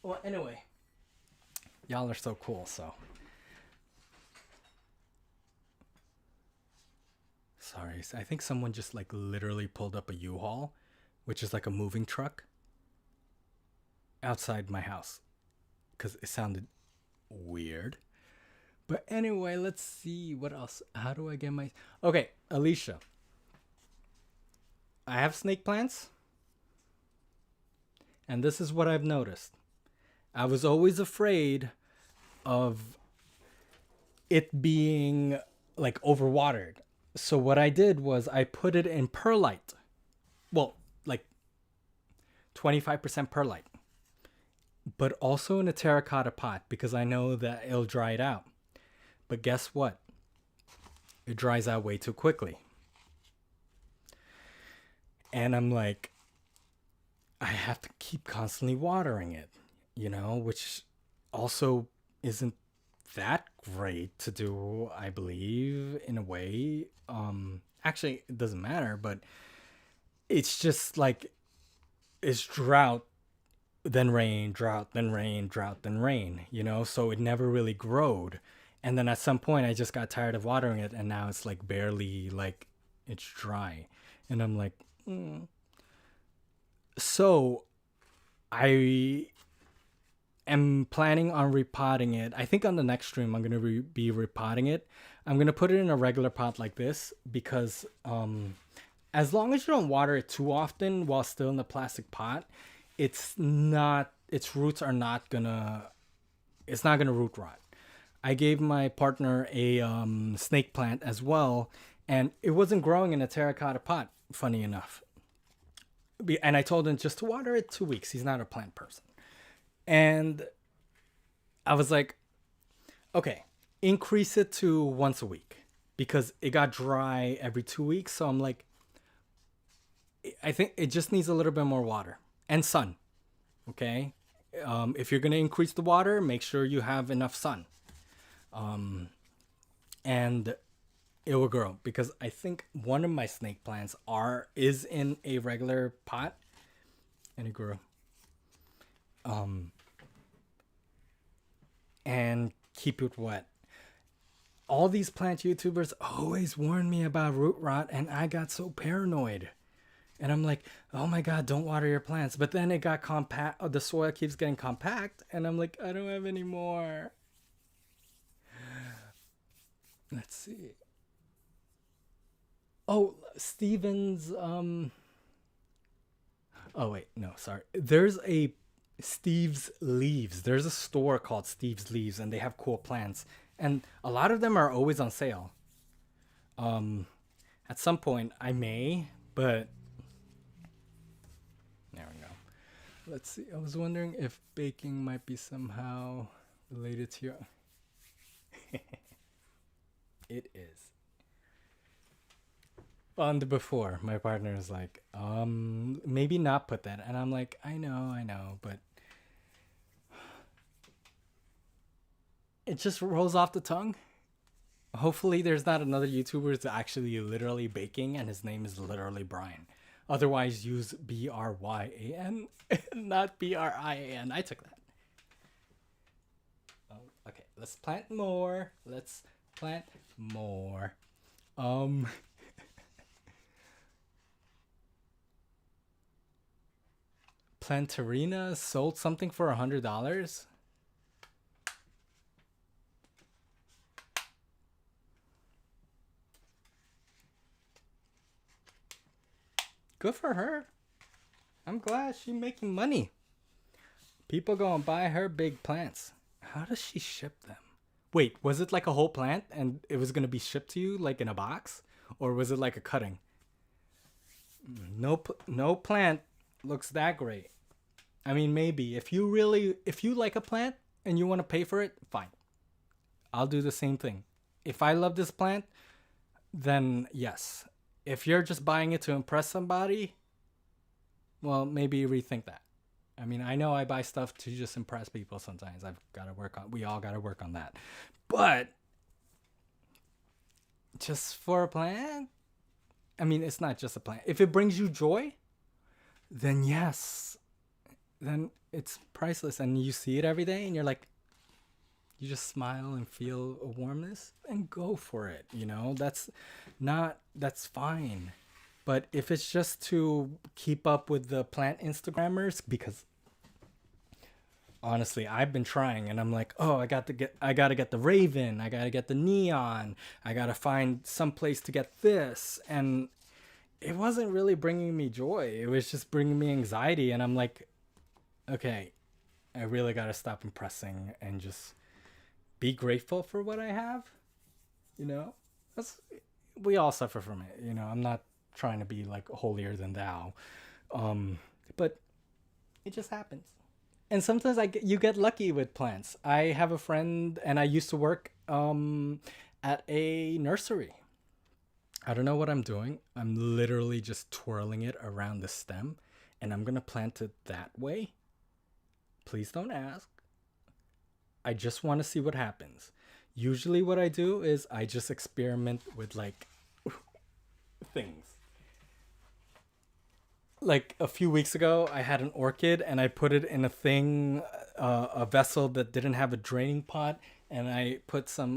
Well, anyway. Y'all are so cool, so sorry. I think someone just like literally pulled up a U-Haul, which is like a moving truck outside my house because it sounded weird. But anyway, let's see what else. How do I get my. Okay, Alicia. I have snake plants. And this is what I've noticed. I was always afraid of it being like overwatered. So what I did was I put it in perlite. Well, like 25% perlite. But also in a terracotta pot because I know that it'll dry it out. But guess what? It dries out way too quickly. And I'm like, I have to keep constantly watering it, which also isn't that great to do, I believe, in a way. Actually, it doesn't matter, but it's just like, it's drought then rain, drought, then rain, drought, then rain, you know, so it never really growed. And then at some point I just got tired of watering it and now it's like barely like it's dry. And I'm like, so I am planning on repotting it. I think on the next stream I'm gonna be repotting it. I'm gonna put it in a regular pot like this because as long as you don't water it too often while still in the plastic pot, its roots are not gonna it's not gonna root rot. I gave my partner a snake plant as well, and it wasn't growing in a terracotta pot. Funny enough, and I told him just to water it 2 weeks. He's not a plant person, and I was like, okay, increase it to once a week because it got dry every 2 weeks. So I'm like, I think it just needs a little bit more water and sun. Okay. If you're going to increase the water, make sure you have enough sun. And it will grow because I think one of my snake plants is in a regular pot and it grew. And keep it wet. All these plant YouTubers always warn me about root rot, and I got so paranoid. And I'm like, oh my God, don't water your plants. But then it got compact. Oh, the soil keeps getting compact. And I'm like, I don't have any more. Let's see. Oh, Steven's, oh wait, no, sorry. There's a Steve's Leaves. There's a store called Steve's Leaves, and they have cool plants. And a lot of them are always on sale. At some point, I may, but there we go. Let's see. I was wondering if baking might be somehow related to your. It is. On the before, my partner is like, maybe not put that. And I'm like, I know, but it just rolls off the tongue. Hopefully there's not another YouTuber that's actually literally baking and his name is literally Brian. Otherwise use Bryan, not Brian. I took that. Okay, let's plant more. Plantarina sold something for $100. Good for her. I'm glad she's making money. People go and buy her big plants. How does she ship them? Wait, was it like a whole plant and it was going to be shipped to you like in a box? Or was it like a cutting? No plant looks that great. I mean, maybe if you like a plant and you want to pay for it, fine. I'll do the same thing. If I love this plant, then yes. If you're just buying it to impress somebody, well, maybe rethink that. I mean, I know I buy stuff to just impress people sometimes. We all got to work on that. But just for a plant, I mean, it's not just a plant. If it brings you joy, then yes. Then it's priceless and you see it every day and you're like, you just smile and feel a warmness and go for it. You know, that's fine. But if it's just to keep up with the plant Instagrammers, because honestly, I've been trying and I'm like, oh, I gotta get the Raven. I gotta get the Neon. I gotta find some place to get this. And it wasn't really bringing me joy. It was just bringing me anxiety. And I'm like, okay, I really gotta stop impressing and just be grateful for what I have. You know, we all suffer from it. You know, I'm not trying to be like holier than thou, but it just happens. And sometimes you get lucky with plants. I have a friend, and I used to work at a nursery. I don't know what I'm doing. I'm literally just twirling it around the stem, and I'm gonna plant it that way. Please don't ask. I just want to see what happens. Usually what I do is I just experiment with like things. like a few weeks ago, I had an orchid and I put it in a thing, a vessel that didn't have a draining pot, and I put some,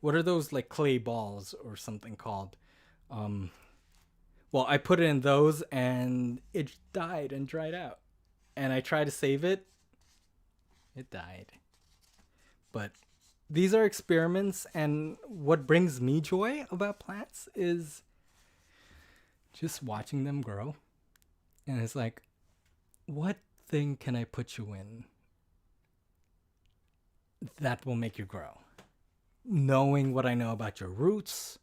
what are those like clay balls or something called? Um, well, I put it in those and it died and dried out. And I tried to save it, it died. But these are experiments, and what brings me joy about plants is just watching them grow. And it's like, what thing can I put you in that will make you grow? Knowing what I know about your roots,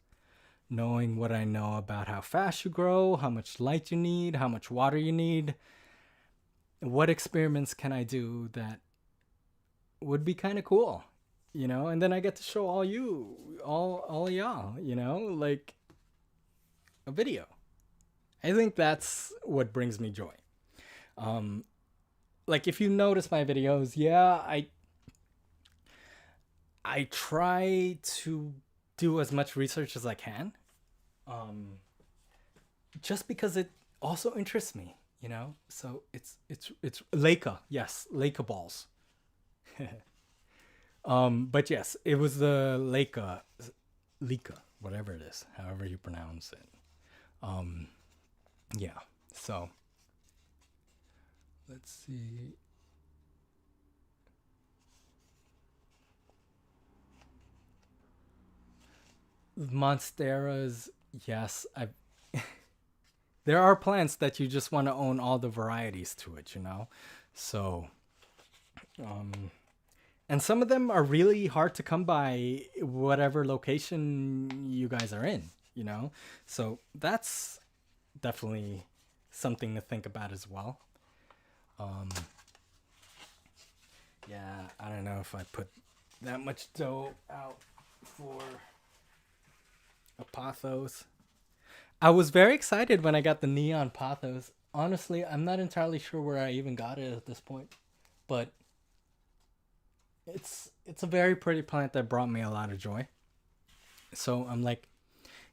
knowing what I know about how fast you grow, how much light you need, how much water you need. What experiments can I do that would be kind of cool, And then I get to show all y'all, like a video. I think that's what brings me joy. Um, like if you notice my videos, yeah, I try to do as much research as I can, um, just because it also interests me. So it's Leica, yes, Leica balls. But yes, it was the Leica, whatever it is, however you pronounce it. Um, yeah. So let's see. Monsteras, yes, I. There are plants that you just want to own all the varieties to it. So, um, and some of them are really hard to come by, whatever location you guys are in. So that's definitely something to think about as well. Um, yeah, I don't know if I put that much dough out for a pothos. I was very excited when I got the neon pothos. Honestly, I'm not entirely sure where I even got it at this point, but it's a very pretty plant that brought me a lot of joy. So I'm like,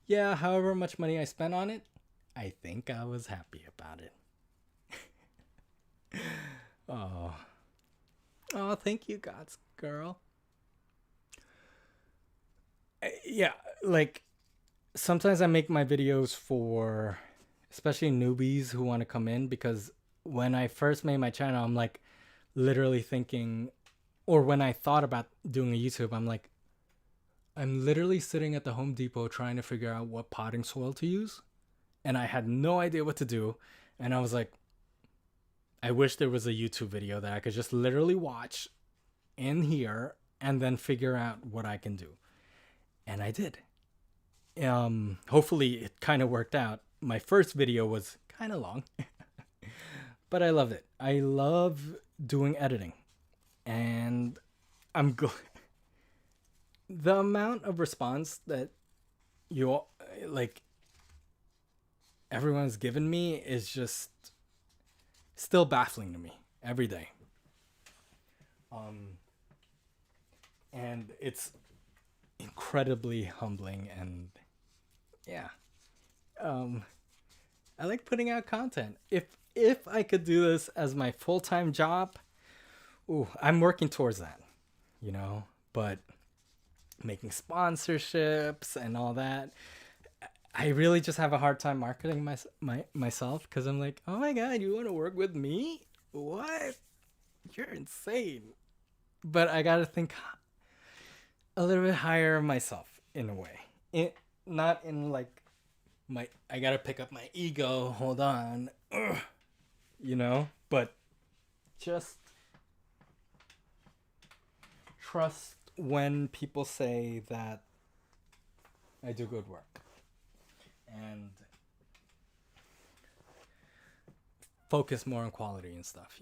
yeah, however much money I spent on it, I think I was happy about it. Oh, oh, thank you, God's girl. Yeah, like sometimes I make my videos for especially newbies who want to come in, because when I first made my channel, I'm like literally thinking, or when I thought about doing a YouTube, I'm like, I'm literally sitting at the Home Depot trying to figure out what potting soil to use. And I had no idea what to do. And I was like, I wish there was a YouTube video that I could just literally watch in here and then figure out what I can do. And I did. Hopefully it kind of worked out. My first video was kind of long, but I loved it. I love doing editing, and I'm good. The amount of response that you like everyone's given me is just still baffling to me every day. Um, and it's incredibly humbling, and yeah. Um, I like putting out content. If I could do this as my full-time job, ooh, I'm working towards that. But making sponsorships and all that, I really just have a hard time marketing myself, because I'm like, oh my god, you want to work with me? What? You're insane. But I gotta think a little bit higher myself in a way. Not in like I gotta pick up my ego. Hold on, But just trust when people say that I do good work, and focus more on quality and stuff.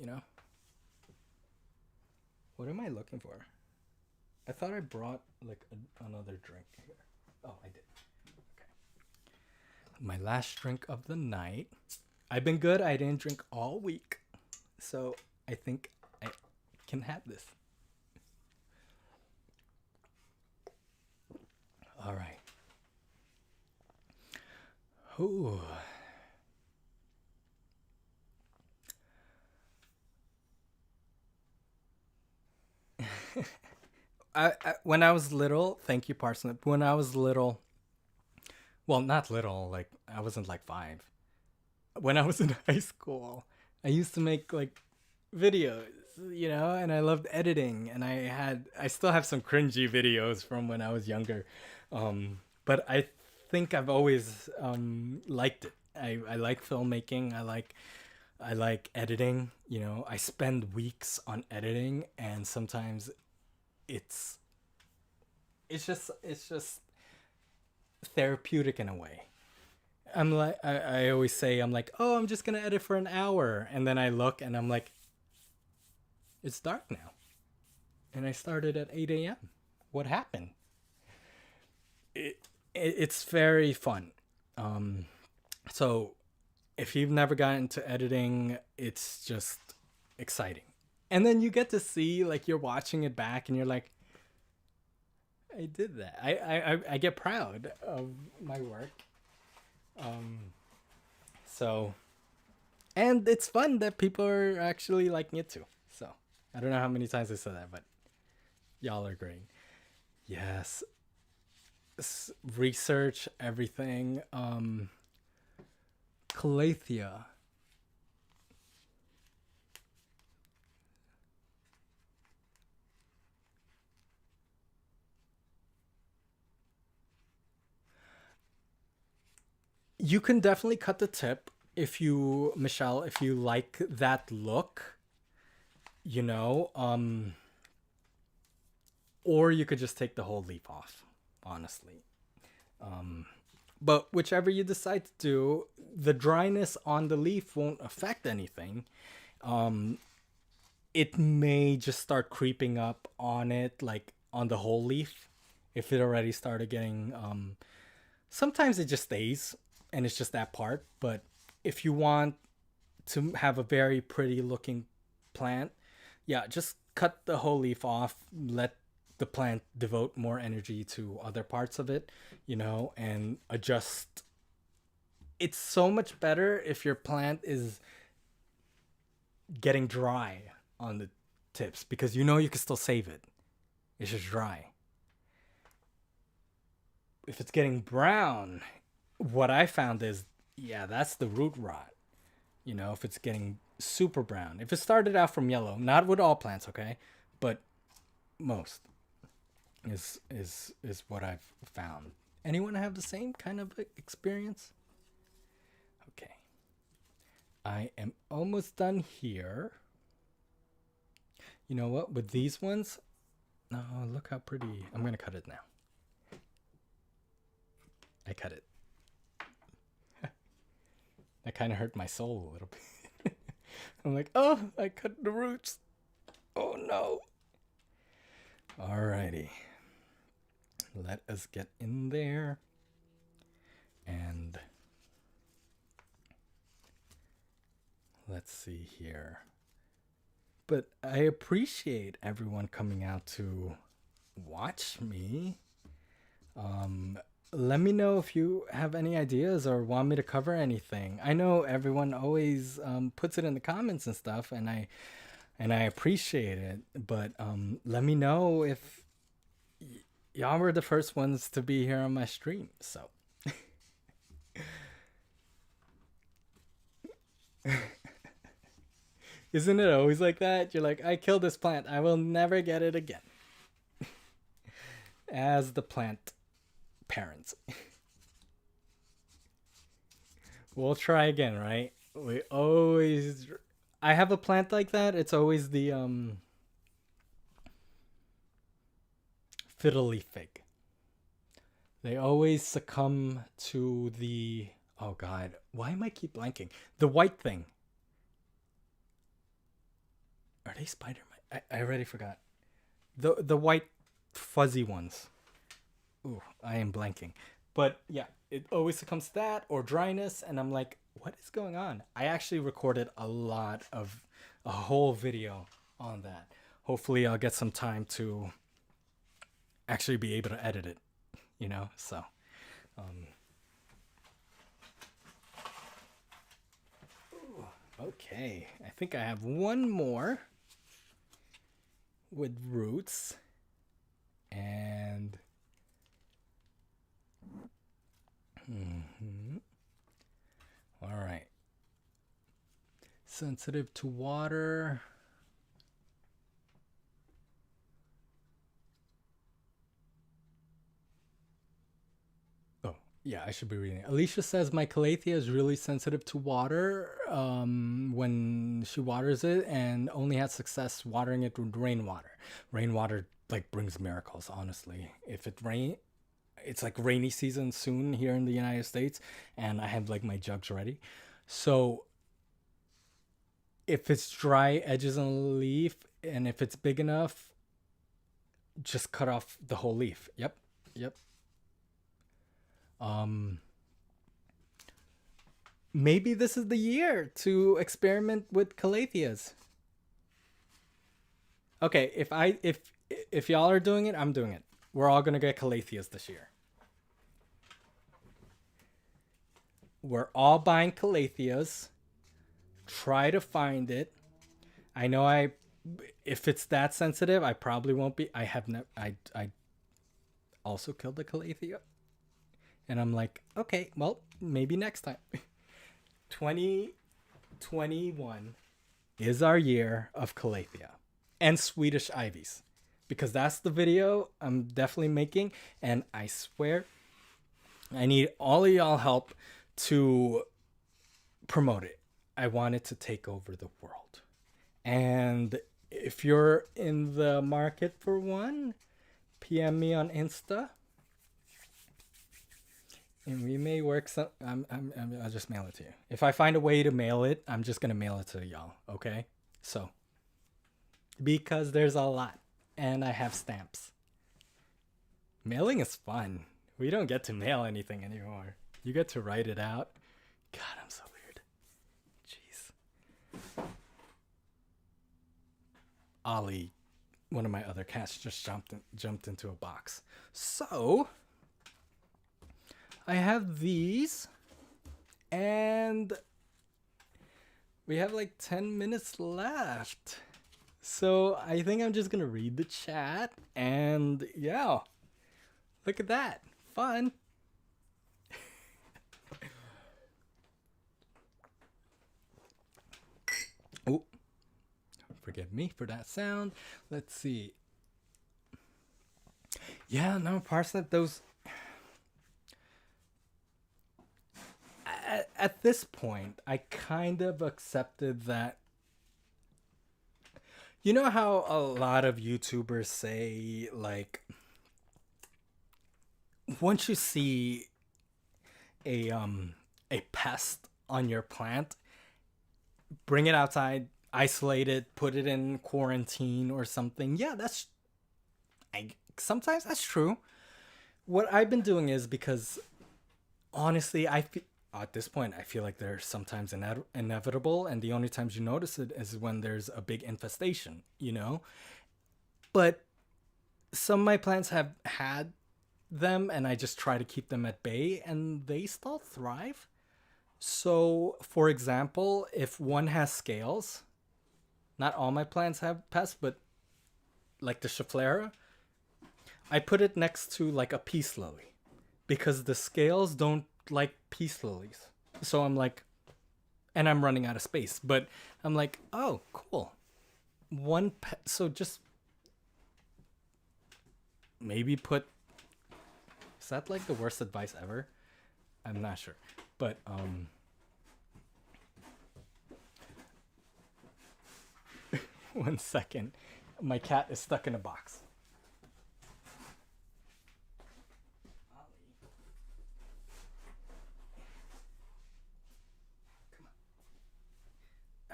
What am I looking for? I thought I brought like another drink here. Oh, I did. Okay. My last drink of the night. I've been good. I didn't drink all week, so I think I can have this. All right. Ooh. When I was little, thank you, Parsnip. When I was little, well, not little, like I wasn't like 5. When I was in high school, I used to make like videos, and I loved editing, and I still have some cringy videos from when I was younger. But I think I've always liked it. I like filmmaking. I like editing. I spend weeks on editing, and sometimes it's it's just therapeutic in a way. I always say I'm like, oh, I'm just gonna edit for an hour, and then I look and I'm like, it's dark now, and I started at 8 a.m. What happened? It's very fun. Um, so if you've never gotten into editing, it's just exciting. And then you get to see like you're watching it back, and you're like, I did that. I get proud of my work. Um, so and it's fun that people are actually liking it too. So I don't know how many times I said that, but y'all are great. Yes, research everything. Calathea. You can definitely cut the tip if you, Michelle, if you like that look, you know. Or you could just take the whole leaf off, honestly. But whichever you decide to do, the dryness on the leaf won't affect anything. Um, it may just start creeping up on it, like on the whole leaf, if it already started getting. Sometimes it just stays, and it's just that part. But if you want to have a very pretty looking plant, yeah, just cut the whole leaf off. Let the plant devote more energy to other parts of it, and adjust. It's so much better if your plant is getting dry on the tips, because you can still save it. It's just dry. If it's getting brown, what I found is, yeah, that's the root rot. If it's getting super brown. If it started out from yellow, not with all plants, okay? But most is what I've found. Anyone have the same kind of experience? Okay. I am almost done here. You know what? With these ones, oh, look how pretty. I'm going to cut it now. I cut it. That kind of hurt my soul a little bit. I'm like, oh, I cut the roots. Oh no. Alrighty. Let us get in there. And let's see here. But I appreciate everyone coming out to watch me. Let me know if you have any ideas or want me to cover anything. I know everyone always puts it in the comments and stuff, and I appreciate it. But let me know if y'all were the first ones to be here on my stream. So. Isn't it always like that? You're like, I killed this plant. I will never get it again. As the plant parents. We'll try again, right? We always. I have a plant like that. It's always the fiddle leaf fig. They always succumb to the. Oh God, why am I keep blanking? The white thing. Are they spider mites? I already forgot. The white fuzzy ones. Ooh, I am blanking. But yeah, it always succumbs to that or dryness, and I'm like, what is going on? I actually recorded a whole video on that. Hopefully I'll get some time to actually be able to edit it, so okay. I think I have one more with roots. And mhm. All right. Sensitive to water. Oh, yeah, I should be reading it. Alicia says my calathea is really sensitive to water when she waters it, and only has success watering it with rainwater. Rainwater like brings miracles, honestly. If it rain, it's like rainy season soon here in the United States, and I have like my jugs ready. So if it's dry edges on the leaf, and if it's big enough, just cut off the whole leaf. Yep, yep. Um, Maybe this is the year to experiment with calatheas. Okay, if y'all are doing it, I'm doing it. We're all gonna get calatheas this year. We're all buying calatheas. Try to find it. I know if it's that sensitive, I probably won't be. I also killed the calathea, and I'm like, okay, well, maybe next time. 2021 is our year of calathea and Swedish ivies, because that's the video I'm definitely making, and I swear I need all of y'all help to promote it. I want it to take over the world. And if you're in the market for one, PM me on Insta, and we may work some. I'll just mail it to you. If I find a way to mail it, I'm just gonna mail it to y'all. Okay? So, because there's a lot, and I have stamps. Mailing is fun. We don't get to mail anything anymore. You get to write it out. God, I'm so weird. Jeez. Ollie, one of my other cats, just jumped into a box. So I have these, and we have like 10 minutes left. So I think I'm just gonna read the chat, and yeah, look at that, fun. Oh, forgive me for that sound. Let's see. Yeah, no, parsnip, those. At this point, I kind of accepted that. You know how a lot of YouTubers say, like, once you see a a pest on your plant, bring it outside, isolate it, put it in quarantine or something. Yeah, sometimes that's true. What I've been doing is, because honestly, at this point, I feel like they're sometimes inevitable, and the only times you notice it is when there's a big infestation, you know? But some of my plants have had them, and I just try to keep them at bay, and they still thrive. So, for example, if one has scales, not all my plants have pests, but like the Schefflera, I put it next to like a peace lily, because the scales don't like peace lilies. So I'm like, and I'm running out of space, but I'm like, oh, cool. So just maybe put. Is that like the worst advice ever? I'm not sure, but 1 second. My cat is stuck in a box.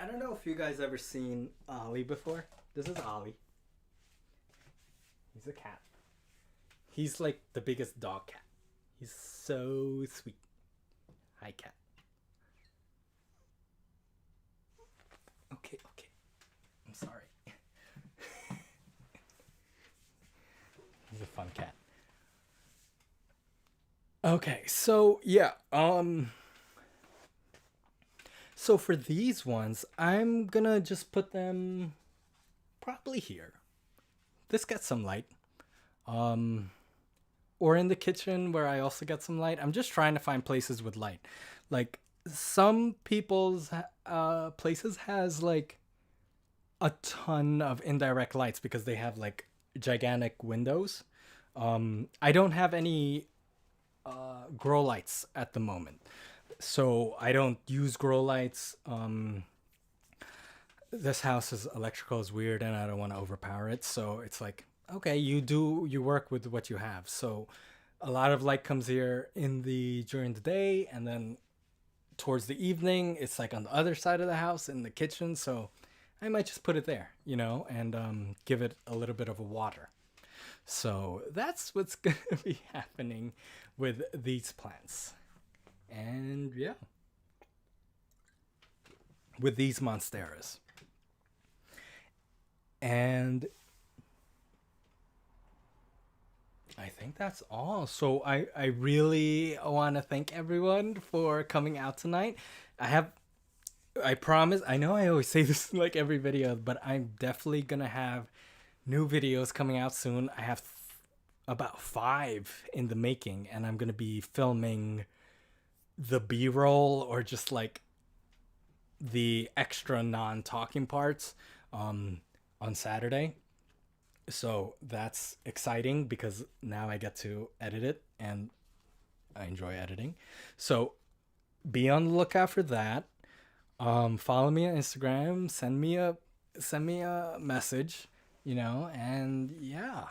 I don't know if you guys ever seen Ollie before. This is Ollie. He's a cat. He's like the biggest dog cat. He's so sweet. Hi, cat. Okay. I'm sorry. He's a fun cat. Okay, so yeah, so for these ones, I'm gonna just put them probably here. This gets some light. or in the kitchen where I also get some light. I'm just trying to find places with light. Like some people's places has like a ton of indirect lights because they have like gigantic windows. I don't have any grow lights at the moment, so I don't use grow lights. This house's electrical is weird, and I don't want to overpower it. So it's like, okay, you work with what you have. So a lot of light comes here in the during the day, and then towards the evening, it's like on the other side of the house in the kitchen. So I might just put it there, and give it a little bit of a water. So that's what's gonna be happening with these plants, and yeah, with these monsteras. And I think that's all. So I really want to thank everyone for coming out tonight. I promise, I know I always say this in like every video, but I'm definitely gonna have new videos coming out soon. I have about 5 in the making, and I'm gonna be filming the B-roll or just like the extra non-talking parts on Saturday. So that's exciting because now I get to edit it, and I enjoy editing. So be on the lookout for that. Follow me on Instagram. Send me a message. And yeah,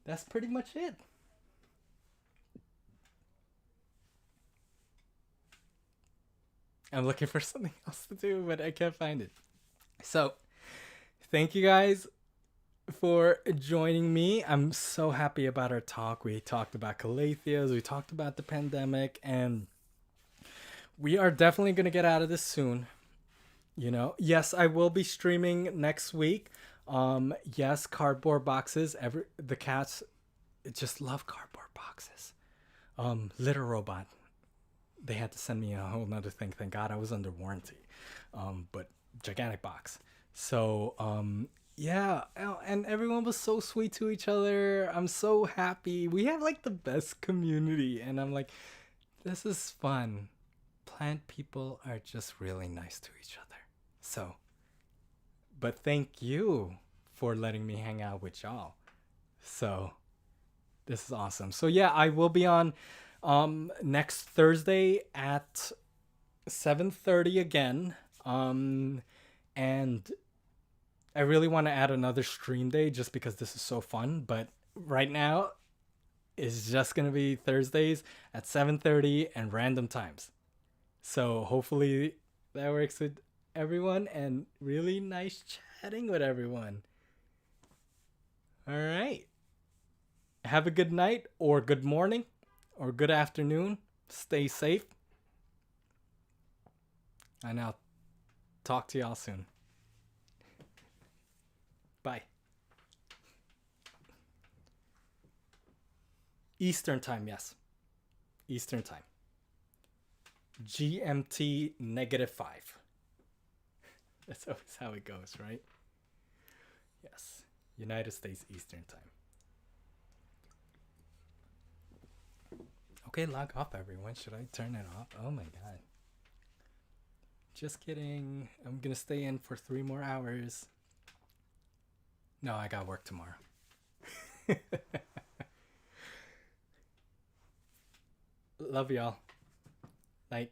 that's pretty much it. I'm looking for something else to do, but I can't find it. So, thank you guys for joining me. I'm so happy about our talk. We talked about calatheas, we talked about the pandemic, and we are definitely going to get out of this soon. Yes, I will be streaming next week. Yes, cardboard boxes. The cats just love cardboard boxes. Litter robot. They had to send me a whole nother thing. Thank God I was under warranty. But gigantic box. So yeah, and everyone was so sweet to each other. I'm so happy. We have like the best community, and I'm like, this is fun. Plant people are just really nice to each other. So, but thank you for letting me hang out with y'all. So, this is awesome. So yeah, I will be on next Thursday at 7:30 again. And I really want to add another stream day just because this is so fun, but right now it's just going to be Thursdays at 7:30 and random times. So hopefully that works with everyone, and really nice chatting with everyone. All right. Have a good night or good morning or good afternoon. Stay safe. And I'll talk to y'all soon. Bye. Eastern time, yes. Eastern time. GMT -5. That's always how it goes, right? Yes. United States Eastern time. Okay, log off, everyone. Should I turn it off? Oh my god. Just kidding. I'm gonna stay in for 3 more hours. No, I got work tomorrow. Love y'all. Night.